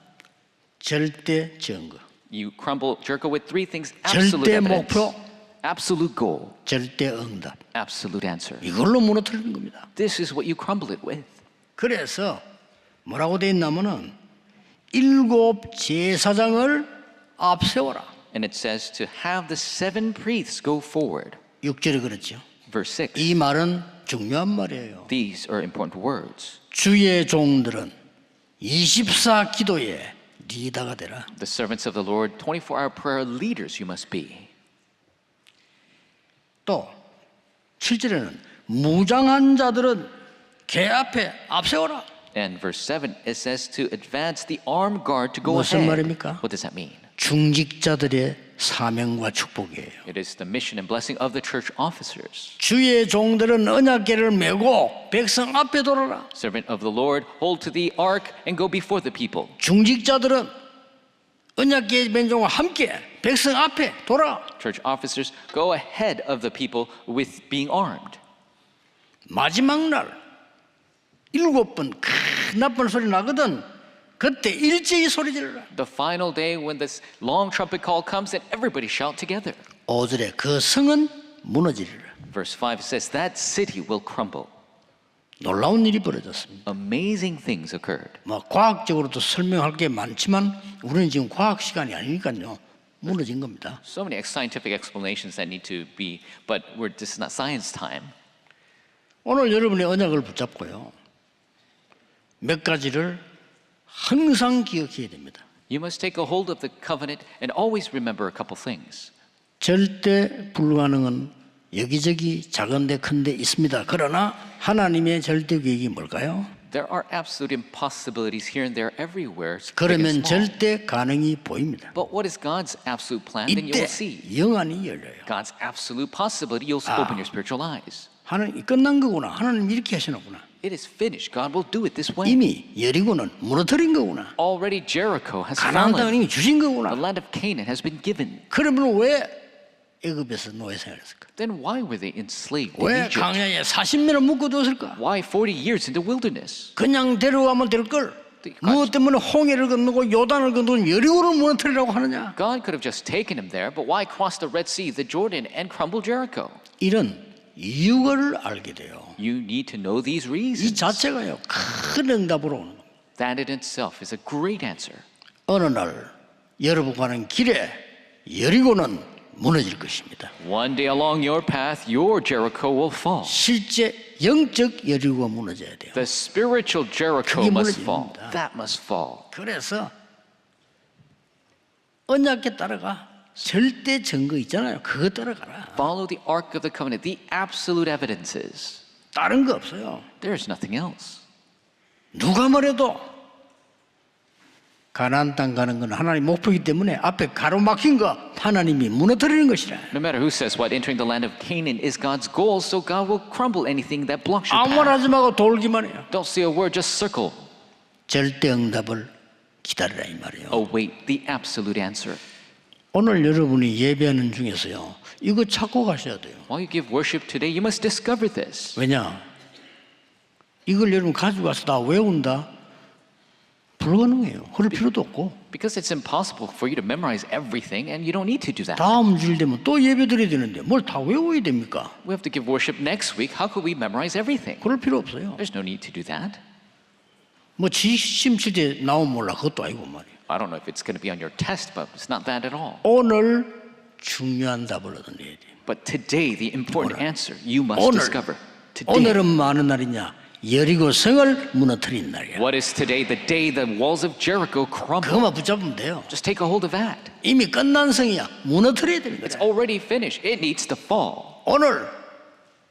절대 증거,
You crumble Jericho with 3 things: absolute
절대
evidence,
목표,
absolute goal,
절대 응답.
absolute answer.
이걸로 무너뜨리는 겁니다.
This is what you crumble it with.
그래서 뭐라고 돼 있냐면은 7 제사장을 앞세워라.
And it says to have the 7 priests go forward.
6절에 그렇죠.
Verse 6.
이 말은 중요한 말이에요.
These are important words.
주의 종들은 24 기도에 리더가 되라.
The servants of the Lord, 24-hour prayer leaders you must be.
또 7절에는 무장한 자들은 개 앞에 앞세워라.
And verse 7, it says to advance the armed guard to go
무슨
ahead.
말입니까?
What does that mean?
중직자들의 사명과 축복이에요.
It is the mission and blessing of the church officers.
주의 종들은 언약궤를 메고 백성 앞에 돌아라.
Servant of the Lord, hold to the ark and go before the people.
중직자들은 언약궤 맨종과 함께 백성 앞에 돌아.
Church officers, go ahead of the people with being armed.
마지막 날 7번 큰 나쁜 소리 나거든. 그때 일제히 소리 지르라.
The final day when this long trumpet call comes and everybody shout together.
5절에 그 성은 무너지리라.
Verse 5 says that city will crumble.
놀라운 일이 벌어졌습니다.
Amazing things occurred.
뭐 과학적으로도 설명할 게 많지만 우리는 지금 과학 시간이 아니니까요. 무너진 겁니다.
So many scientific explanations that need to be, but this is not science time.
오늘 여러분의 언약을 붙잡고요. 몇 가지를 항상 기억해야 됩니다.
You must take a hold of the covenant and always remember a couple things.
절대 불가능은 여기저기 작은데 큰데 있습니다. 그러나 하나님의 절대 계획이 뭘까요?
There are absolute impossibilities here and there everywhere. big and
그러면
small.
절대 가능이 보입니다.
But what is God's absolute plan? Then you
이때
will see.
영안이 열려요.
God's absolute possibility, you'll open your spiritual eyes.
하나님 끝난 거구나. 하나님 이렇게 하시는구나.
It is finished. God will do it this way.
이미 여리고는 무너뜨린 거구나.
Already Jericho has
가나안 땅을
fallen.
이미 주신
The
거구나.
land of Canaan has been given.
그러면 왜 애굽에서 노예 생활했을까?
Then why were they enslaved in
왜
Egypt?
광야에 40년을 묶어두었을까?
Why 40 years in the wilderness?
그냥 데려가면 될 걸. 무엇 때문에 홍해를 건너고 요단을 건너고 여리고를 무너뜨리라고 하느냐?
God could have just taken him there, but why cross the Red Sea, the Jordan, and crumble Jericho?
이런 이유를 알게 돼요.
You need to know these
이
reasons.
자체가요 큰 응답으로 오는 겁니다.
That in itself is a great answer.
어느 날 여러분 가는 길에 여리고는 무너질 것입니다.
One day along your path, your Jericho will fall.
실제 영적 여리고가 무너져야 돼요.
The spiritual Jericho
그게
must
무너집니다.
fall. That must fall.
그래서 언약에 따라가 절대 증거 있잖아요. 그거 따라가라.
Follow the Ark of the Covenant, the absolute evidences.
다른 거 없어요.
There's nothing else.
누가 뭐래도 가나안 땅 가는 건 하나님 목표이기 때문에 앞에 가로막힌 거 하나님이 무너뜨리는 것이라.
No matter who says what, entering the land of Canaan is God's goal, so God will crumble anything that blocks your
아무 말
path.
하지 말고 돌기만 해요.
Don't say a word, just circle.
절대 응답을 기다리라 이 말이에요.
Await the absolute answer.
오늘 여러분이 예배하는 중에서요. 이거 찾고 가셔야 돼요.
While you give worship today, you must discover this.
왜냐? 이걸 여러분 가지고 와서 다 외운다? 불가능해요. 그럴 필요도 없고.
Because it's impossible for you to memorize everything, and you don't need to do that.
다음 주일 되면 또 예배 드려야 되는데 뭘 다 외워야 됩니까?
We have to give worship next week. How could we memorize everything?
그럴 필요 없어요.
There's no need to do that.
뭐 지심 칠때 나오면 몰라. 그것도 아니고 말이에요.
I don't know if it's going to be on your test, but it's not that at all.
오늘 중요한 답을 얻어내야 돼요.
But today, the important answer you must
오늘,
discover. Today.
오늘은 많은 날이냐? 여리고 성을 무너뜨린 날이야.
What is today? The day the walls of Jericho crumble.
그것만 붙잡으면 돼요.
Just take a hold of that.
이미 끝난 성이야. 무너뜨려야 되는
It's
거야.
already finished. It needs to fall.
오늘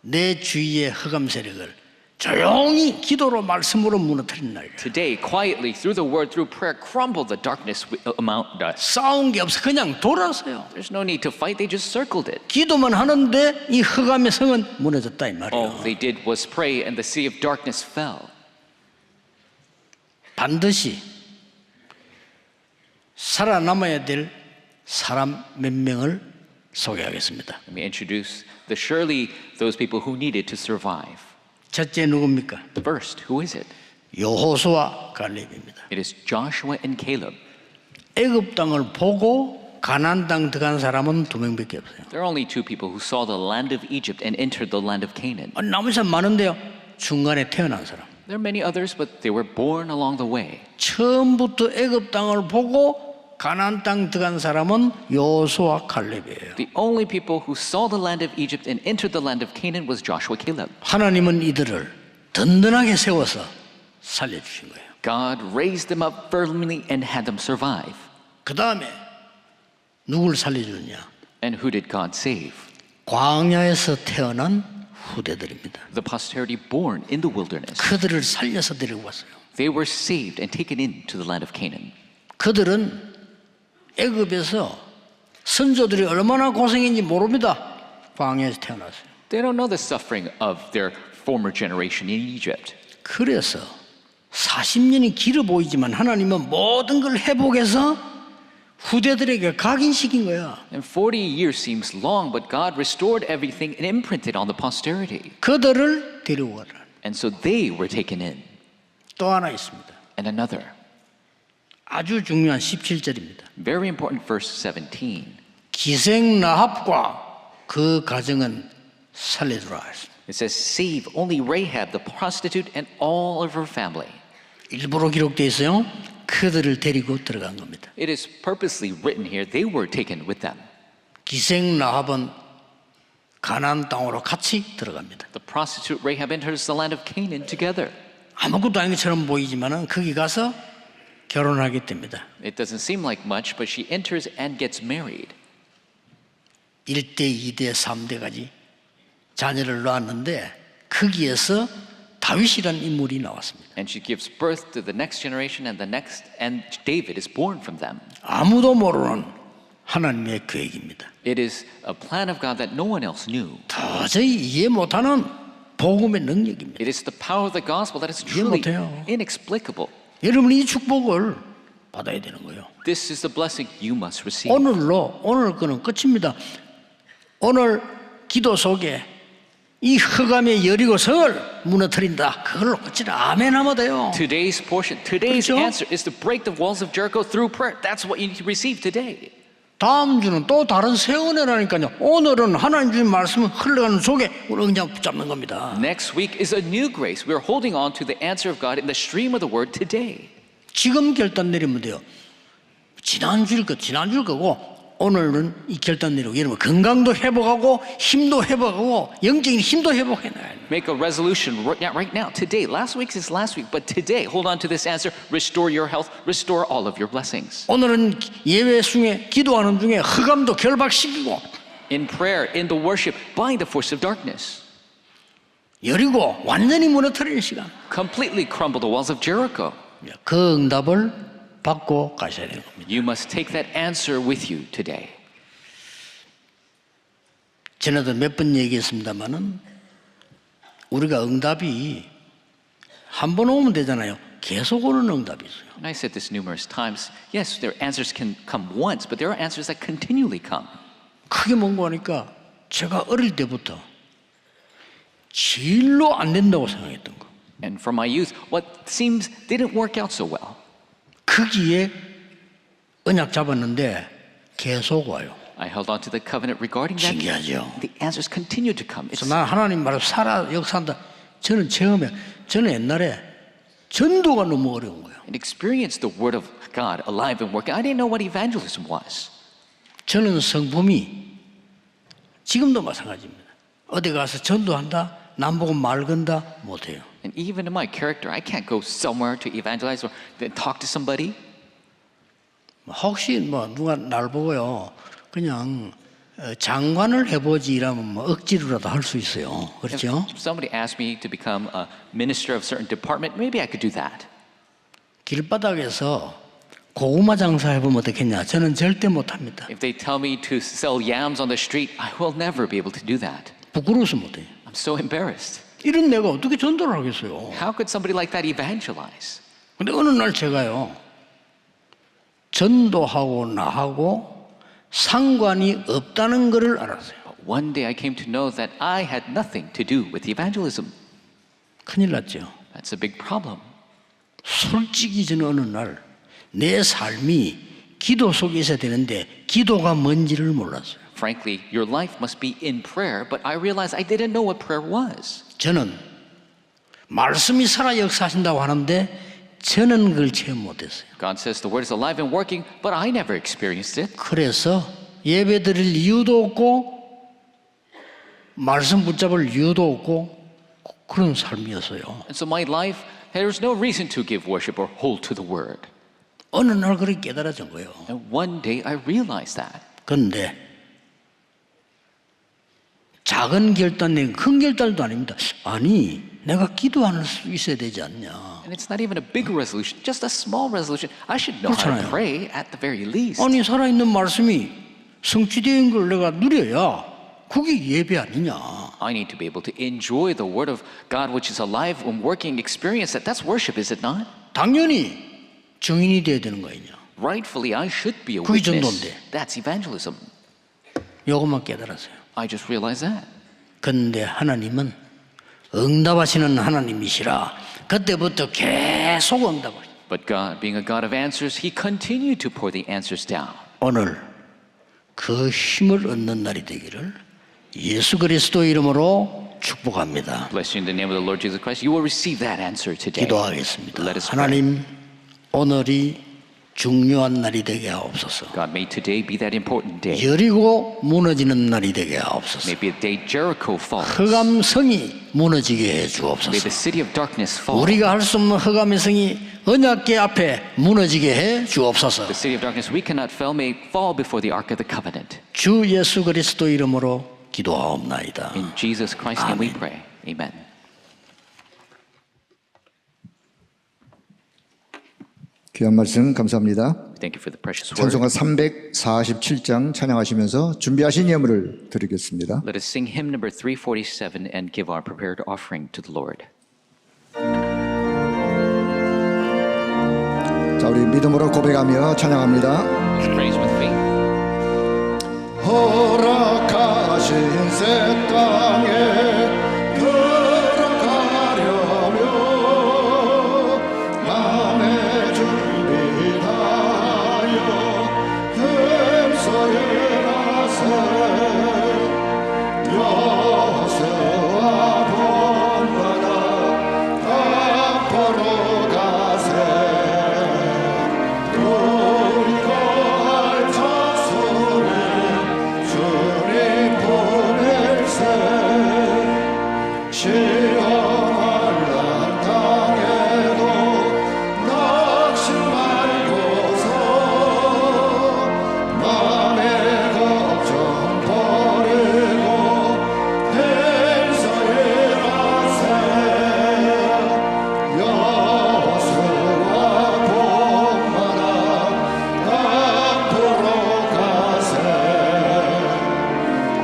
내 주위의 흑암 세력을 조용히 기도로 말씀으로 무너뜨린 날이야.
Today, quietly, through the word, through prayer, crumble the darkness amount us.
싸운 게 없어. 그냥 돌았어요.
There's no need to fight. They just circled it.
기도만 하는데 이 흑암의 성은 무너졌다 이 말이에요.
All they did was pray, and the sea of darkness fell.
반드시 살아남아야 될 사람 몇 명을 소개하겠습니다.
Let me introduce surely those people who needed to survive.
첫째 누굽니까?
First, who is it?
여호수아 갈렙입니다.
It is Joshua and Caleb.
애굽 땅을 보고 가나안 땅 들어간 사람은 두 명밖에 없어요.
There are only two people who saw the land of Egypt and entered the land of Canaan.
나머지 사람 많은데요. 중간에 태어난 사람.
There are many others, but they were born along the way.
처음부터 애굽 땅을 보고 가나안 땅 들어간 사람은 여호수아 갈렙이에요.
The only people who saw the land of Egypt and entered the land of Canaan was Joshua and Caleb.
하나님은 이들을 든든하게 세워서 살려주신 거예요.
God raised them up firmly and had them survive.
그 다음에 누굴 살려주느냐?
And who did God save?
광야에서 태어난 후대들입니다.
The posterity born in the wilderness.
그들을 살려서 데리고 왔어요.
They were saved and taken into the land of Canaan.
그들은 애굽에서 선조들이 얼마나 고생했는지 모릅니다. 광야에서 태어났어요.
They don't know the suffering of their former generation in Egypt.
그래서 40년이 길어 보이지만 하나님은 모든 걸 회복해서 후대들에게 각인시킨 거야.
And 40 years seems long, but God restored everything and imprinted on the posterity.
그들을 데리고 가라.
And so they were taken in.
또 하나 있습니다.
And another,
아주 중요한 17절입니다.
very important verse 17.
기생 라합과 그 가정은 살려두라 했습니다.
It says, save only Rahab, the prostitute, and all of her family.
일부러 기록되어 있어요. 그들을 데리고 들어간 겁니다.
It is purposely written here, they were taken with them.
기생 라합은 가나안 땅으로 같이 들어갑니다.
The prostitute Rahab enters the land of Canaan together.
아무것도 아닌 것처럼 보이지만은 거기 가서 결혼하게 됩니다.
It doesn't seem like much, but she enters and gets married.
1대, 2대, 3대까지 자녀를 낳았는데 거기에서 다윗이라는 인물이 나왔습니다.
And she gives birth to the next generation and David is born from them.
아무도 모르는 하나님의 계획입니다.
It is a plan of God that no one else knew.
도저히 이해 못하는 복음의 능력입니다.
It is the power of the gospel that is
이해
truly
못해요.
inexplicable.
여러분이 이 축복을 받아야 되는 거예요.
This is the blessing you must receive.
오늘 거는 끝입니다. 오늘 기도 속에 이 흑암의 여리고성을 무너뜨린다. 그걸로 끝이라. 아멘 하면 돼요.
Today's portion, today's
그렇죠?
answer is to break the walls of Jericho through prayer. That's what you need to receive today.
다음 주는 또 다른 새 은혜라니까요. 오늘은 하나님 주신 말씀을 흘러가는 속에 우리 그냥 붙잡는 겁니다.
Next week is a new grace. We are holding on to the answer of God in the stream of the word today.
지금 결단 내리면 돼요. 지난주일 거고 오늘은 이 결단 내리고 여러분 건강도 회복하고 힘도 회복하고 영적인 힘도 회복해놔야 돼요.
Make a resolution right now, today. Last week is last week, but today, hold on to this answer. Restore your health. Restore all of your blessings.
오늘은 예배 중에 기도하는 중에 흑암도 결박시키고
In prayer, in the worship, bind the force of darkness.
여리고 완전히 무너뜨리는 시간.
Completely crumble the walls of Jericho.
그 응답을 받고 가셔야 되는 겁니다.
You must take that answer with you today.
전에도 몇 번 얘기했습니다마는 우리가 응답이 한 번 오면 되잖아요. 계속 오는 응답이 있어요.
And I said this numerous times. Yes, their answers can come once, but there are answers that continually come.
크게 뭔가 하니까 제가 어릴 때부터 진로 안 된다고 생각했던 거.
And from my youth, what seems didn't work out so well.
거기에 언약 잡았는데 계속 와요.
I held on to the covenant regarding that.
신기하죠.
The answers continue to come.
그래서 난 하나님 말을 살아 역사한다. 저는 옛날에 전도가 너무 어려운 거예요.
And experienced the word of God alive and working. I didn't know what evangelism was.
저는 성품이 지금도 마찬가지입니다. 어디 가서 전도한다, 남보고 말 건다 못해요.
And even in my character, I can't go somewhere to evangelize or then talk to somebody.
혹시 누가 날 보고요, 그냥 장관을 해보지 이러면 억지로라도 할 수 있어요. 그렇죠?
If somebody asked me to become a minister of a certain department, maybe I could do that.
길바닥에서 고구마 장사해보면 어떻겠냐? 저는 절대 못합니다.
If they tell me to sell yams on the street, I will never be able to do that.
부끄러워서 못해요.
I'm so embarrassed.
이런 내가 어떻게 전도를 하겠어요?
How could somebody like that evangelize?
근데 어느 날 제가요, 전도하고 나하고 상관이 없다는 것을 알았어요.
But one day I came to know that I had nothing to do with evangelism.
큰일 났죠.
That's a big problem.
솔직히 저는 어느 날 내 삶이 기도 속에 있어야 되는데 기도가 뭔지를 몰랐어요.
Frankly, your life must be in prayer, but I realized I didn't know what prayer was.
저는 말씀이 살아 역사하신다고 하는데 저는 그걸 체험 못했어요.
God says the word is alive and working, but I never experienced it.
그래서 예배 드릴 이유도 없고 말씀 붙잡을 이유도 없고 그런 삶이었어요.
And so my life, there was no reason to give worship or hold to the word.
어느 날 그렇게 깨달아진 거예요.
And one day I realized that.
그런데 작은 결단이 큰 결단도 아닙니다. 아니 내가 기도할 수 있어야 되지 않냐.
And it's not even a big resolution, just a small resolution. I should know how
그렇잖아요.
to pray at the very least.
아니 살아있는 말씀이 성취된 걸 내가 누려야 그게 예배 아니냐.
I need to be able to enjoy the word of God, which is alive and working, experience that. That's worship, is it not?
당연히 증인이 돼야 되는 거 아니냐.
Rightfully, I should be a
그게
witness.
전도인데.
That's evangelism.
요것만 깨달았어요.
I just realized that.
그런데 하나님은 응답하시는 하나님이시라 그때부터 계속 응답을.
But God, being a God of answers, He continued to pour the answers down.
오늘 그 힘을 얻는 날이 되기를 예수 그리스도 이름으로 축복합니다.
Bless you in the name of the Lord Jesus Christ. You will receive that answer today.
기도하겠습니다.
Let us pray.
하나님 오늘이 중요한 날이 되게 하옵소서.
God, may today be that important day.
여리고 무너지는 날이 되게 하옵소서.
May be a day Jericho falls.
흑암성이 무너지게 해
May
주옵소서.
the city of darkness fall.
우리가 할 수 없는 흑암의 성이 언약궤 앞에 무너지게 해 주옵소서.
The city of darkness we cannot fail may fall before the ark of the covenant.
주 예수 그리스도 이름으로 기도하옵나이다.
In Jesus Christ's name we
Amen.
pray. Amen.
귀한 말씀 감사합니다.
Thank you for the precious word.
찬송가 347장 찬양하시면서 준비하신 예물을 드리겠습니다.
Let us sing hymn number 347 and give our prepared offering to the Lord.
자, 우리 믿음으로 고백하며 찬양합니다.
Let's praise with faith.
허락하신 새 땅에 걸어가려면 마음의 준비 다하여 흠서에 나서 여호수아 본받아 앞으로 가세 우리 거할 자손을 주님 보낼세 시험할 날 땅에도 낙심 말고서 맘의 걱정 버리고 행사에 나세 여호수아 본받아 앞으로 가세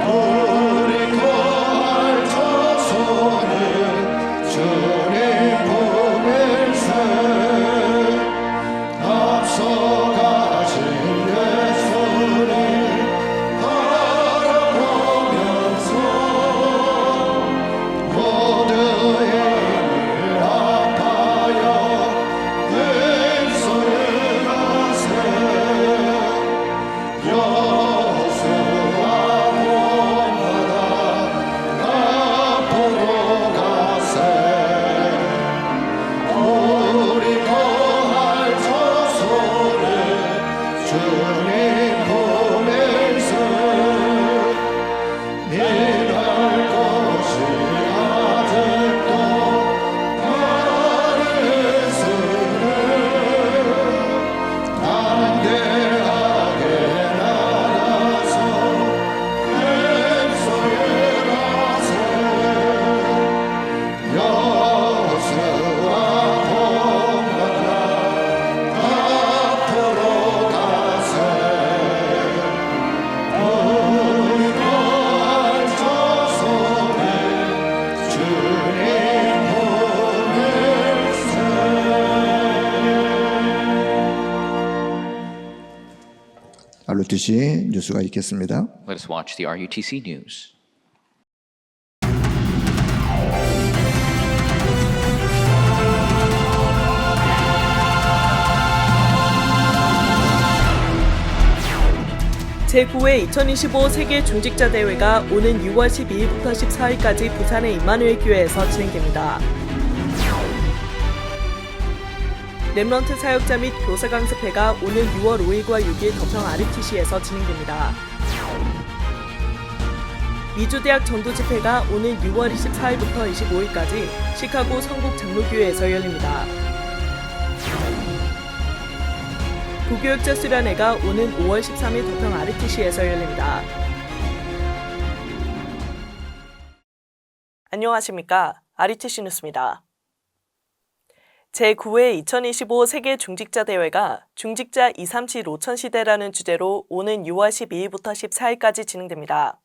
우리 거할 자손을 주님 보낼세 앞서가신 예수님 바라보면서 모두의 힘을 합하여 행소에 나세 여호수아 본받아 앞으로 가세 우리 거할 자손을 주님 보낼세 일할 것이 아직도 바르스는 담대하게 나가서 행소에 나세 여호수아 본받아 앞으로 가세 우리 거할 자손을 주님 보낼세. RUTC 뉴스가 있겠습니다.
Let us watch the RUTC news.
제9회 2025 세계 중직자 대회가 오는 6월 12일부터 14일까지 부산의 임마누엘 교회에서 진행됩니다. 렘넌트 사역자 및 교사 강습회가 오는 6월 5일과 6일 덕평 RUTC에서 진행됩니다. 미주대학 전도 집회가 오는 6월 24일부터 25일까지 시카고 성북 장로교회에서 열립니다. 구교육자 수련회가 오는 5월 13일 덕평 RUTC에서 열립니다. 안녕하십니까? RUTC 뉴스입니다. 제9회 2025 세계 중직자 대회가 중직자 237 5천 시대라는 주제로 오는 6월 12일부터 14일까지 진행됩니다.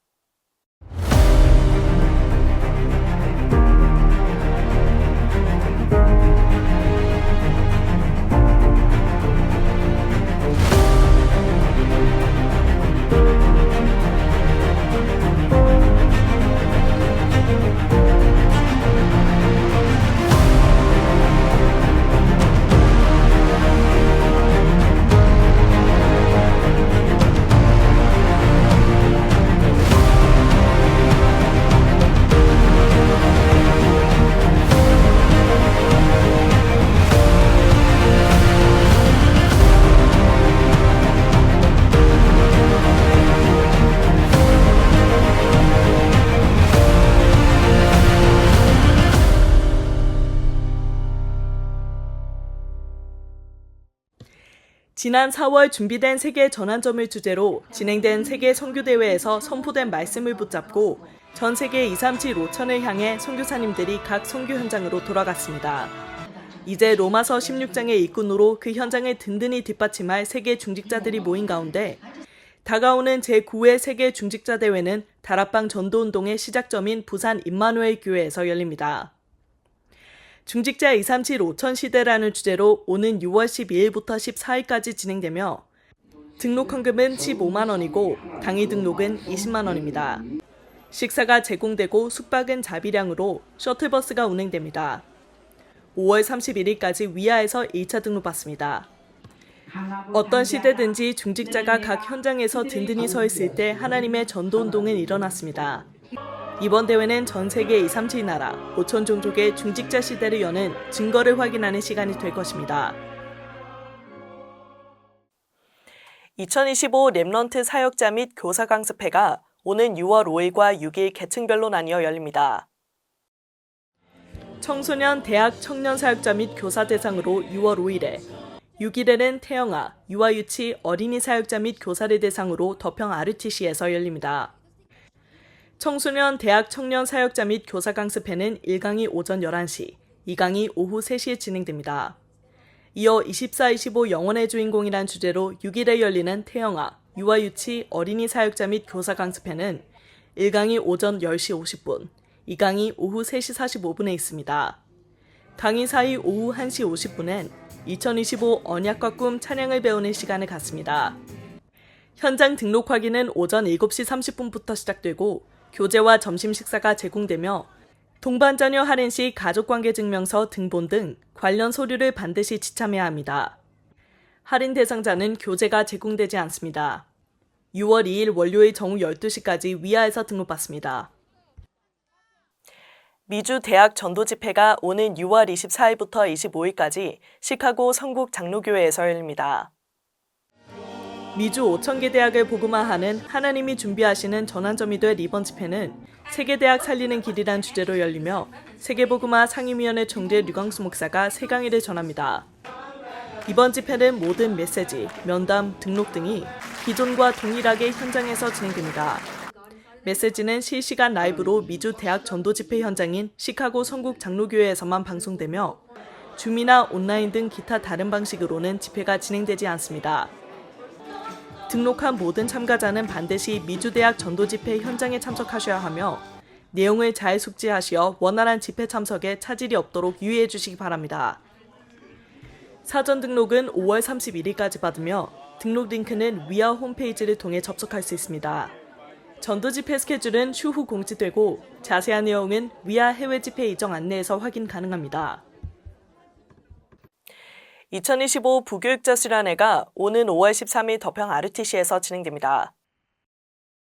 지난 4월 준비된 세계 전환점을 주제로 진행된 세계 선교대회에서 선포된 말씀을 붙잡고 전 세계 237 5천을 향해 선교사님들이 각 선교 현장으로 돌아갔습니다. 이제 로마서 16장의 일꾼으로 그 현장을 든든히 뒷받침할 세계 중직자들이 모인 가운데 다가오는 제9회 세계 중직자 대회는 다락방 전도운동의 시작점인 부산 임마누엘 교회에서 열립니다. 중직자 237 5천 시대라는 주제로 오는 6월 12일부터 14일까지 진행되며 등록 헌금은 15만 원이고 당일 등록은 20만 원입니다. 식사가 제공되고 숙박은 자비량으로 셔틀버스가 운행됩니다. 5월 31일까지 위아에서 1차 등록받습니다. 어떤 시대든지 중직자가 각 현장에서 든든히 서 있을 때 하나님의 전도운동은 일어났습니다. 이번 대회는 전 세계 237 나라 5천 종족의 중직자 시대를 여는 증거를 확인하는 시간이 될 것입니다. 2025 렘넌트 사역자 및 교사 강습회가 오는 6월 5일과 6일 계층별로 나뉘어 열립니다. 청소년 대학 청년 사역자 및 교사 대상으로 6월 5일에, 6일에는 태영아, 유아유치 어린이 사역자 및 교사를 대상으로 덕평 RTC에서 열립니다. 청소년 대학 청년 사역자 및 교사 강습회는 1강이 오전 11시, 2강이 오후 3시에 진행됩니다. 이어 24-25 영혼의 주인공이란 주제로 6일에 열리는 태영아, 유아유치 어린이 사역자 및 교사 강습회는 1강이 오전 10시 50분, 2강이 오후 3시 45분에 있습니다. 강의 사이 오후 1시 50분엔 2025 언약과 꿈 찬양을 배우는 시간을 갖습니다. 현장 등록 확인은 오전 7시 30분부터 시작되고 교재와 점심 식사가 제공되며 동반자녀 할인 시 가족관계증명서 등본 등 관련 서류를 반드시 지참해야 합니다. 할인 대상자는 교재가 제공되지 않습니다. 6월 2일 월요일 정오 12시까지 위아에서 등록받습니다. 미주 대학 전도 집회가 오는 6월 24일부터 25일까지 시카고 성국 장로교회에서 열립니다. 미주 5,000개 대학을 복음화하는 하나님이 준비하시는 전환점이 될 이번 집회는 세계대학 살리는 길이란 주제로 열리며 세계복음화 상임위원회 총재 류광수 목사가 새 강의를 전합니다. 이번 집회는 모든 메시지, 면담, 등록 등이 기존과 동일하게 현장에서 진행됩니다. 메시지는 실시간 라이브로 미주 대학 전도 집회 현장인 시카고 성국 장로교회에서만 방송되며 줌이나 온라인 등 기타 다른 방식으로는 집회가 진행되지 않습니다. 등록한 모든 참가자는 반드시 미주대학 전도집회 현장에 참석하셔야 하며 내용을 잘 숙지하시어 원활한 집회 참석에 차질이 없도록 유의해 주시기 바랍니다. 사전 등록은 5월 31일까지 받으며 등록 링크는 위아 홈페이지를 통해 접속할 수 있습니다. 전도집회 스케줄은 추후 공지되고 자세한 내용은 위아 해외집회 일정 안내에서 확인 가능합니다. 2025 부교육자 수련회가 오는 5월 13일 덕평 RTC에서 진행됩니다.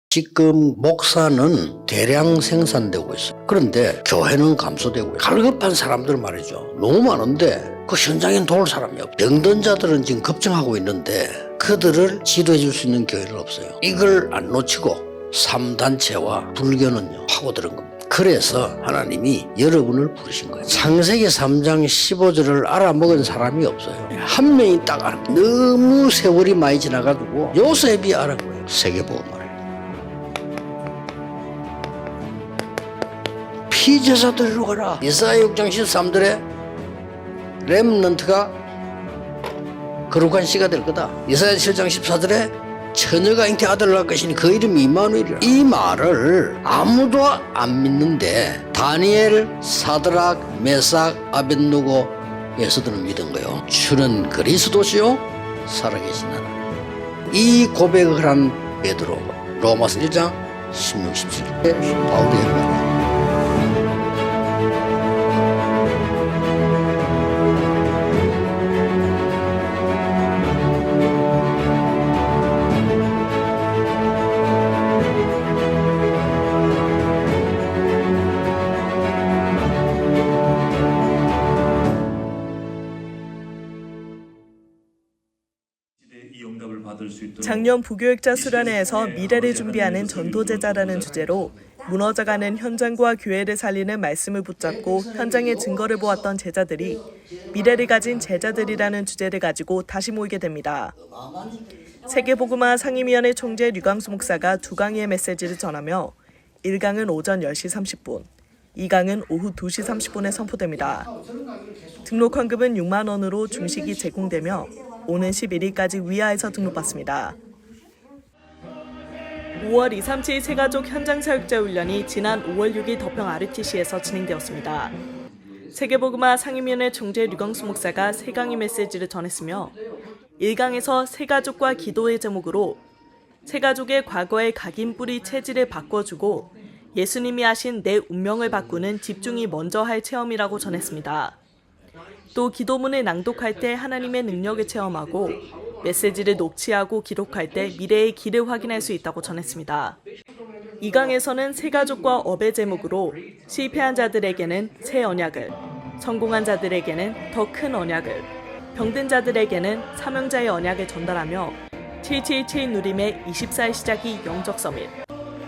지금 목사는 대량 생산되고 있어요. 그런데 교회는 감소되고 있어요. 갈급한 사람들 말이죠. 너무 많은데 그 현장에 도울 사람이 없어요. 병든 자들은 지금 급증하고 있는데 그들을 치료해 줄 수 있는 교회는 없어요. 이걸 안 놓치고 3단체와 불교는요 파고드는 겁니다. 그래서 하나님이 여러분을 부르신 거예요. 창세기 3장 15절을 알아먹은 사람이 없어요. 한 명이 딱 알아. 너무 세월이 많이 지나가지고 요셉이 알은 거예요. 세계복음을. 피제사들로 가라. 이사야 6장 13절에 렘넌트가 거룩한 씨가 될 거다. 이사야 7장 14절에 처녀가 잉태 아들을 낳을 것이니 그 이름이 임마누엘이라. 이 말을 아무도 안 믿는데 다니엘, 사드락, 메삭, 아벳누고 예수들은 믿은 거예요. 주는 그리스도시요 살아계신 하나님. 이 고백을 한 베드로 로마서 1장 16, 17에 바울이 말이에요.
작년 부교육자 수련회에서 미래를 준비하는 전도제자라는 주제로 무너져가는 현장과 교회를 살리는 말씀을 붙잡고 현장의 증거를 보았던 제자들이 미래를 가진 제자들이라는 주제를 가지고 다시 모이게 됩니다. 세계복음화 상임위원회 총재 류광수 목사가 두 강의의 메시지를 전하며 1강은 오전 10시 30분, 입강은 오후 2시 30분에 선포됩니다. 등록 헌금은 6만 원으로 중식이 제공되며 오는 11일까지 위아에서 등록받습니다. 5월 237 새가족 현장 사역자 훈련이 지난 5월 6일 덕평 RUTC에서 진행되었습니다. 세계복음화 상임위원회 총재 류광수 목사가 세강의 메시지를 전했으며 1강에서 새가족과 기도의 제목으로 새가족의 과거의 각인 뿌리 체질을 바꿔주고 예수님이 하신 내 운명을 바꾸는 집중이 먼저 할 체험이라고 전했습니다. 또 기도문을 낭독할 때 하나님의 능력을 체험하고 메시지를 녹취하고 기록할 때 미래의 길을 확인할 수 있다고 전했습니다. 2강에서는 새가족과 업의 제목으로 실패한 자들에게는 새 언약을, 성공한 자들에게는 더 큰 언약을, 병든 자들에게는 사명자의 언약을 전달하며 777 누림의 24일 시작이 영적 서밋,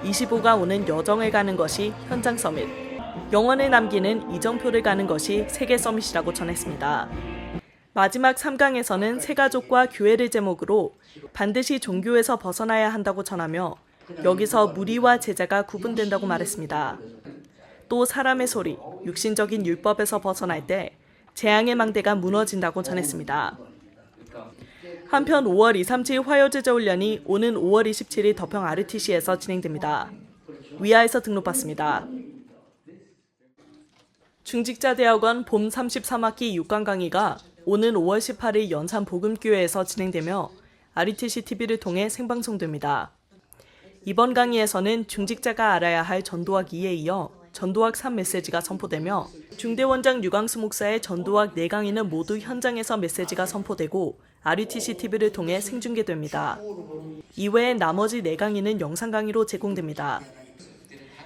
25가 오는 여정을 가는 것이 현장 서밋, 영원을 남기는 이정표를 가는 것이 세계 서밋이라고 전했습니다. 마지막 3강에서는 새가족과 교회를 제목으로 반드시 종교에서 벗어나야 한다고 전하며 여기서 무리와 제자가 구분된다고 말했습니다. 또 사람의 소리, 육신적인 율법에서 벗어날 때 재앙의 망대가 무너진다고 전했습니다. 한편 5월 237 화요제자 훈련이 오는 5월 27일 덕평 RUTC에서 진행됩니다. 위아에서 등록받습니다. 중직자대학원 봄 33학기 6강 강의가 오는 5월 18일 연산 복음교회에서 진행되며 RUTC TV를 통해 생방송됩니다. 이번 강의에서는 중직자가 알아야 할 전도학 2에 이어 전도학 3 메시지가 선포되며 중대원장 류광수 목사의 전도학 4강의는 모두 현장에서 메시지가 선포되고 RUTC TV를 통해 생중계됩니다. 이외에 나머지 4강의는 영상 강의로 제공됩니다.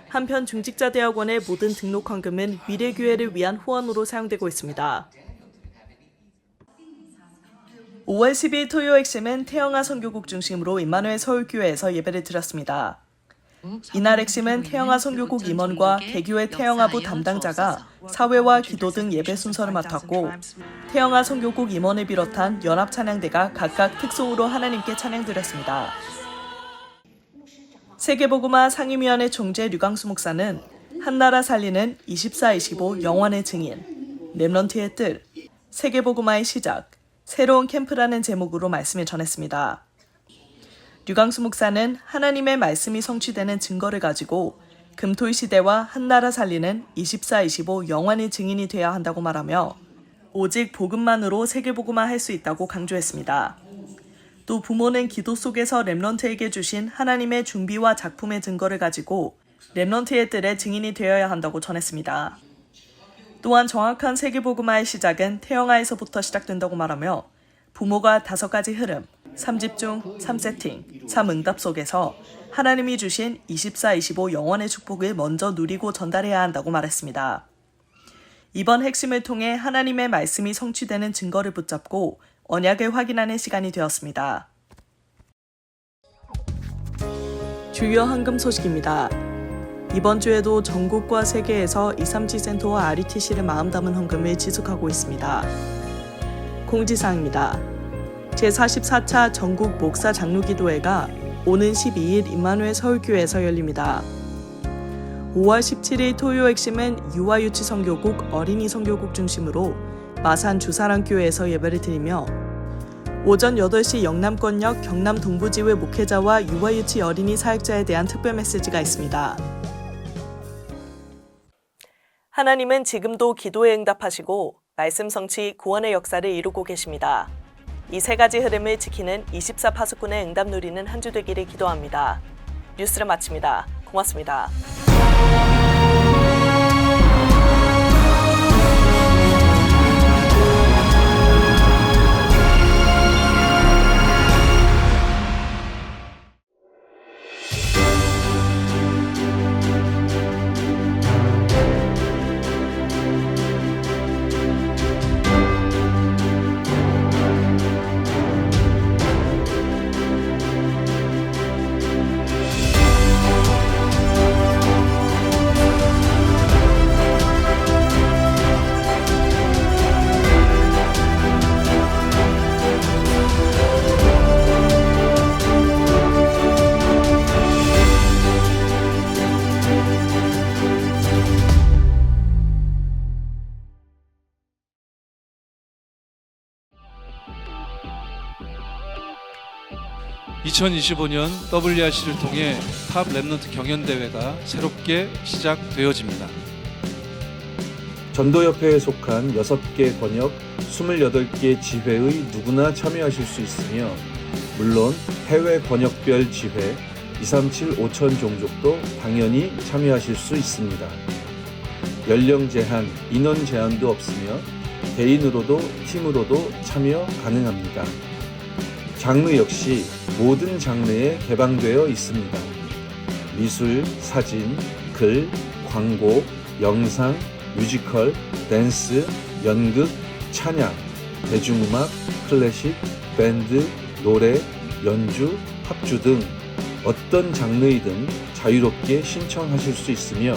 한편 중직자대학원의 모든 등록 헌금은 미래교회를 위한 후원으로 사용되고 있습니다. 5월 12일 토요 핵심은 태영아 선교국 중심으로 임마누엘 서울교회에서 예배를 드렸습니다. 이날 핵심은 태영아 선교국 임원과 개교회 태영아부 담당자가 사회와 기도 등 예배 순서를 맡았고 태영아 선교국 임원을 비롯한 연합찬양대가 각각 특송으로 하나님께 찬양드렸습니다. 세계복음화 상임위원회 총재 류광수 목사는 한나라 살리는 24-25 영원의 증인, 렘넌트의 뜰, 세계복음화의 시작, 새로운 캠프라는 제목으로 말씀을 전했습니다. 류광수 목사는 하나님의 말씀이 성취되는 증거를 가지고 금토일 시대와 한나라 살리는 24-25 영원의 증인이 되어야 한다고 말하며 오직 복음만으로 세계복음화 할 수 있다고 강조했습니다. 또 부모는 기도 속에서 렘넌트에게 주신 하나님의 준비와 작품의 증거를 가지고 렘넌트의 뜰의 증인이 되어야 한다고 전했습니다. 또한 정확한 세계복음화의 시작은 태영아에서부터 시작된다고 말하며 부모가 5가지 흐름, 3집중, 3세팅, 3응답 속에서 하나님이 주신 24-25 영원의 축복을 먼저 누리고 전달해야 한다고 말했습니다. 이번 핵심을 통해 하나님의 말씀이 성취되는 증거를 붙잡고 언약을 확인하는 시간이 되었습니다. 주요 헌금 소식입니다. 이번 주에도 전국과 세계에서 237 센터와 RUTC를 마음 담은 헌금을 지속하고 있습니다. 공지사항입니다. 제44차 전국 목사 장로기도회가 오는 12일 임마누엘 서울교회에서 열립니다. 5월 17일 토요 핵심은 유아유치 선교국 어린이 선교국 중심으로 마산 주사랑교회에서 예배를 드리며 오전 8시 영남권역 경남 동부지회 목회자와 유아유치 어린이 사역자에 대한 특별 메시지가 있습니다. 하나님은 지금도 기도에 응답하시고 말씀 성취 구원의 역사를 이루고 계십니다. 이 3가지 흐름을 지키는 24 파수꾼의 응답 누리는 한 주 되기를 기도합니다. 뉴스를 마칩니다. 고맙습니다.
2025년 WRC를 통해 탑 랩넌트 경연대회가 새롭게 시작되어집니다.
전도협회에 속한 6개 권역 28개 지회의 누구나 참여하실 수 있으며 물론 해외 권역별 지회 237 5천 종족도 당연히 참여하실 수 있습니다. 연령 제한, 인원 제한도 없으며 개인으로도 팀으로도 참여 가능합니다. 장르 역시 모든 장르에 개방되어 있습니다. 미술, 사진, 글, 광고, 영상, 뮤지컬, 댄스, 연극, 찬양, 대중음악, 클래식, 밴드, 노래, 연주, 합주 등 어떤 장르이든 자유롭게 신청하실 수 있으며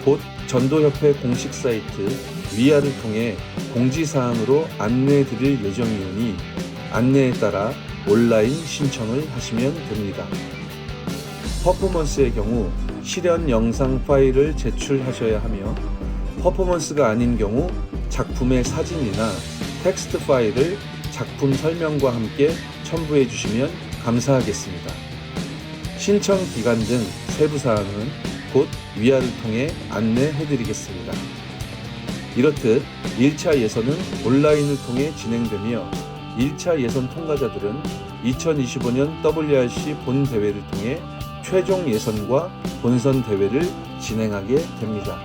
곧 전도협회 공식 사이트 위아를 통해 공지사항으로 안내드릴 예정이오니 안내에 따라 온라인 신청을 하시면 됩니다. 퍼포먼스의 경우 실현 영상 파일을 제출하셔야 하며 퍼포먼스가 아닌 경우 작품의 사진이나 텍스트 파일을 작품 설명과 함께 첨부해 주시면 감사하겠습니다. 신청 기간 등 세부사항은 곧 위아를 통해 안내해 드리겠습니다. 이렇듯 1차 예선은 온라인을 통해 진행되며 1차 예선 통과자들은 2025년 WRC 본 대회를 통해 최종 예선과 본선 대회를 진행하게 됩니다.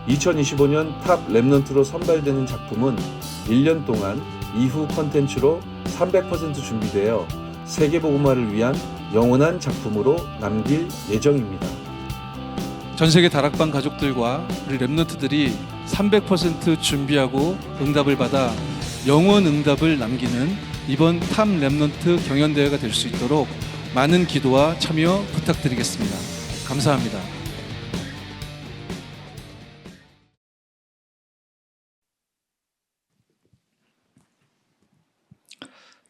2025년 탑 랩넌트로 선발되는 작품은 1년 동안 이후 컨텐츠로 300% 준비되어 세계복음화를 위한 영원한 작품으로 남길 예정입니다.
전세계 다락방 가족들과 우리 랩넌트들이 300% 준비하고 응답을 받아 영원 응답을 남기는 이번 탑 랩넌트 경연대회가 될 수 있도록 많은 기도와 참여 부탁드리겠습니다. 감사합니다.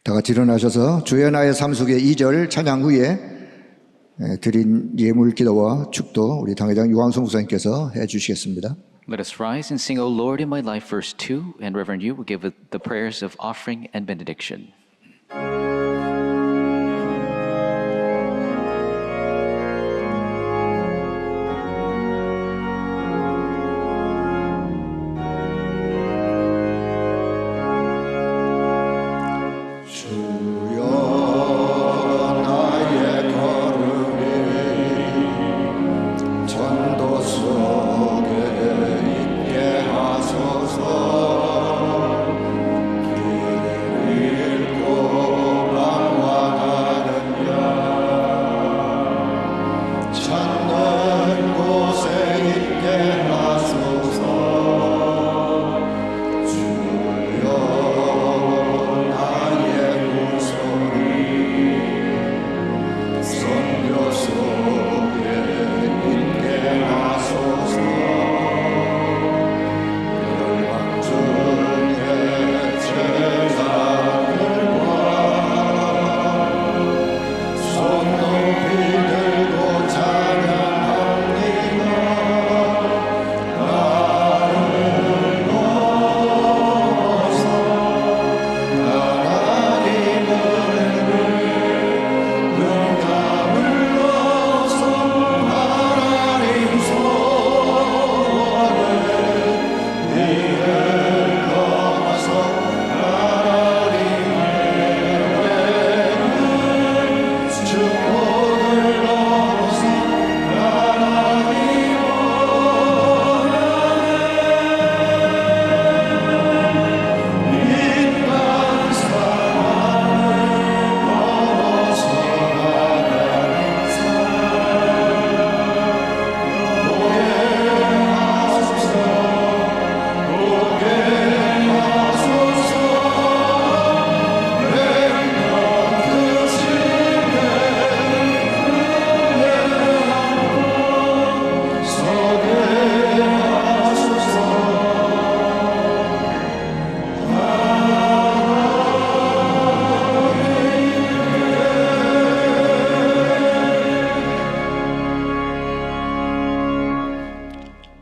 다 같이 일어나셔서 주의 나의 삶 속의 2절 찬양 후에 드린 예물 기도와 축도 우리 당회장 유광성 목사님께서 해주시겠습니다.
Let us rise and sing, O Lord in my life, verse 2, and Reverend Yu will give the prayers of offering and benediction.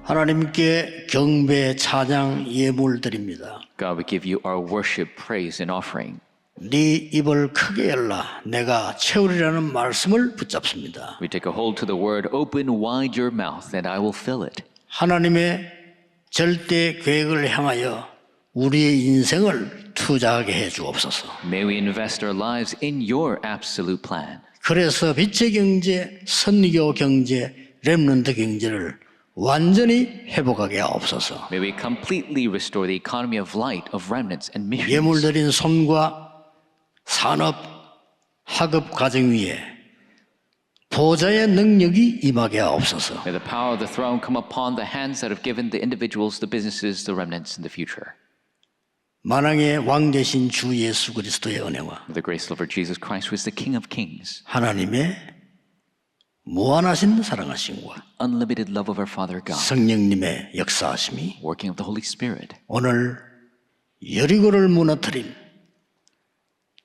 하나님께 경배, 찬양, 예물 드립니다.
God, we give you our worship, praise, and offering.
네 입을 크게 열라 내가 채우리라는 말씀을 붙잡습니다.
We take a hold to the word, open wide your mouth and I will fill it.
하나님의 절대 계획을 향하여 우리의 인생을 투자하게 해 주옵소서.
May we invest our lives in your absolute plan.
그래서 빛의 경제, 선교 경제, 렘넌트 경제를 완전히 회복하게 하옵소서.
May we completely restore the economy of light, of remnants and missions.
예물드린 손과 산업, 학업 가정 위에 보좌의 능력이 임하게 하옵소서.
May the power of the throne come upon the hands that have given the individuals, the businesses, the remnants in the future.
만왕의 왕 되신 주 예수 그리스도의 은혜와
With the grace of our Jesus Christ, who is the King of Kings,
하나님의 무한하신 사랑하심과
unlimited love of our Father God,
성령님의 역사하심이
working of the Holy Spirit,
오늘 여리고를 무너뜨린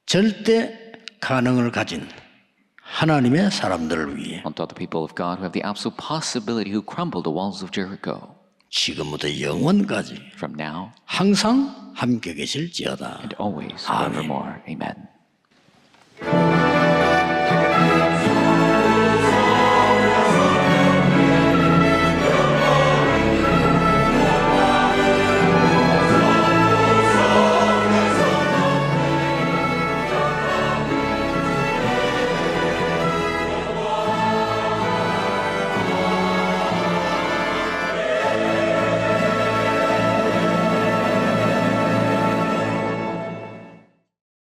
절대 가능을 가진 하나님의 사람들을 위해
on top of the people of God who have the absolute possibility, who crumbled the walls of Jericho,
지금부터 영원까지
from now
항상 함께 계실지어다.
and always,
Amen.
forevermore. Amen.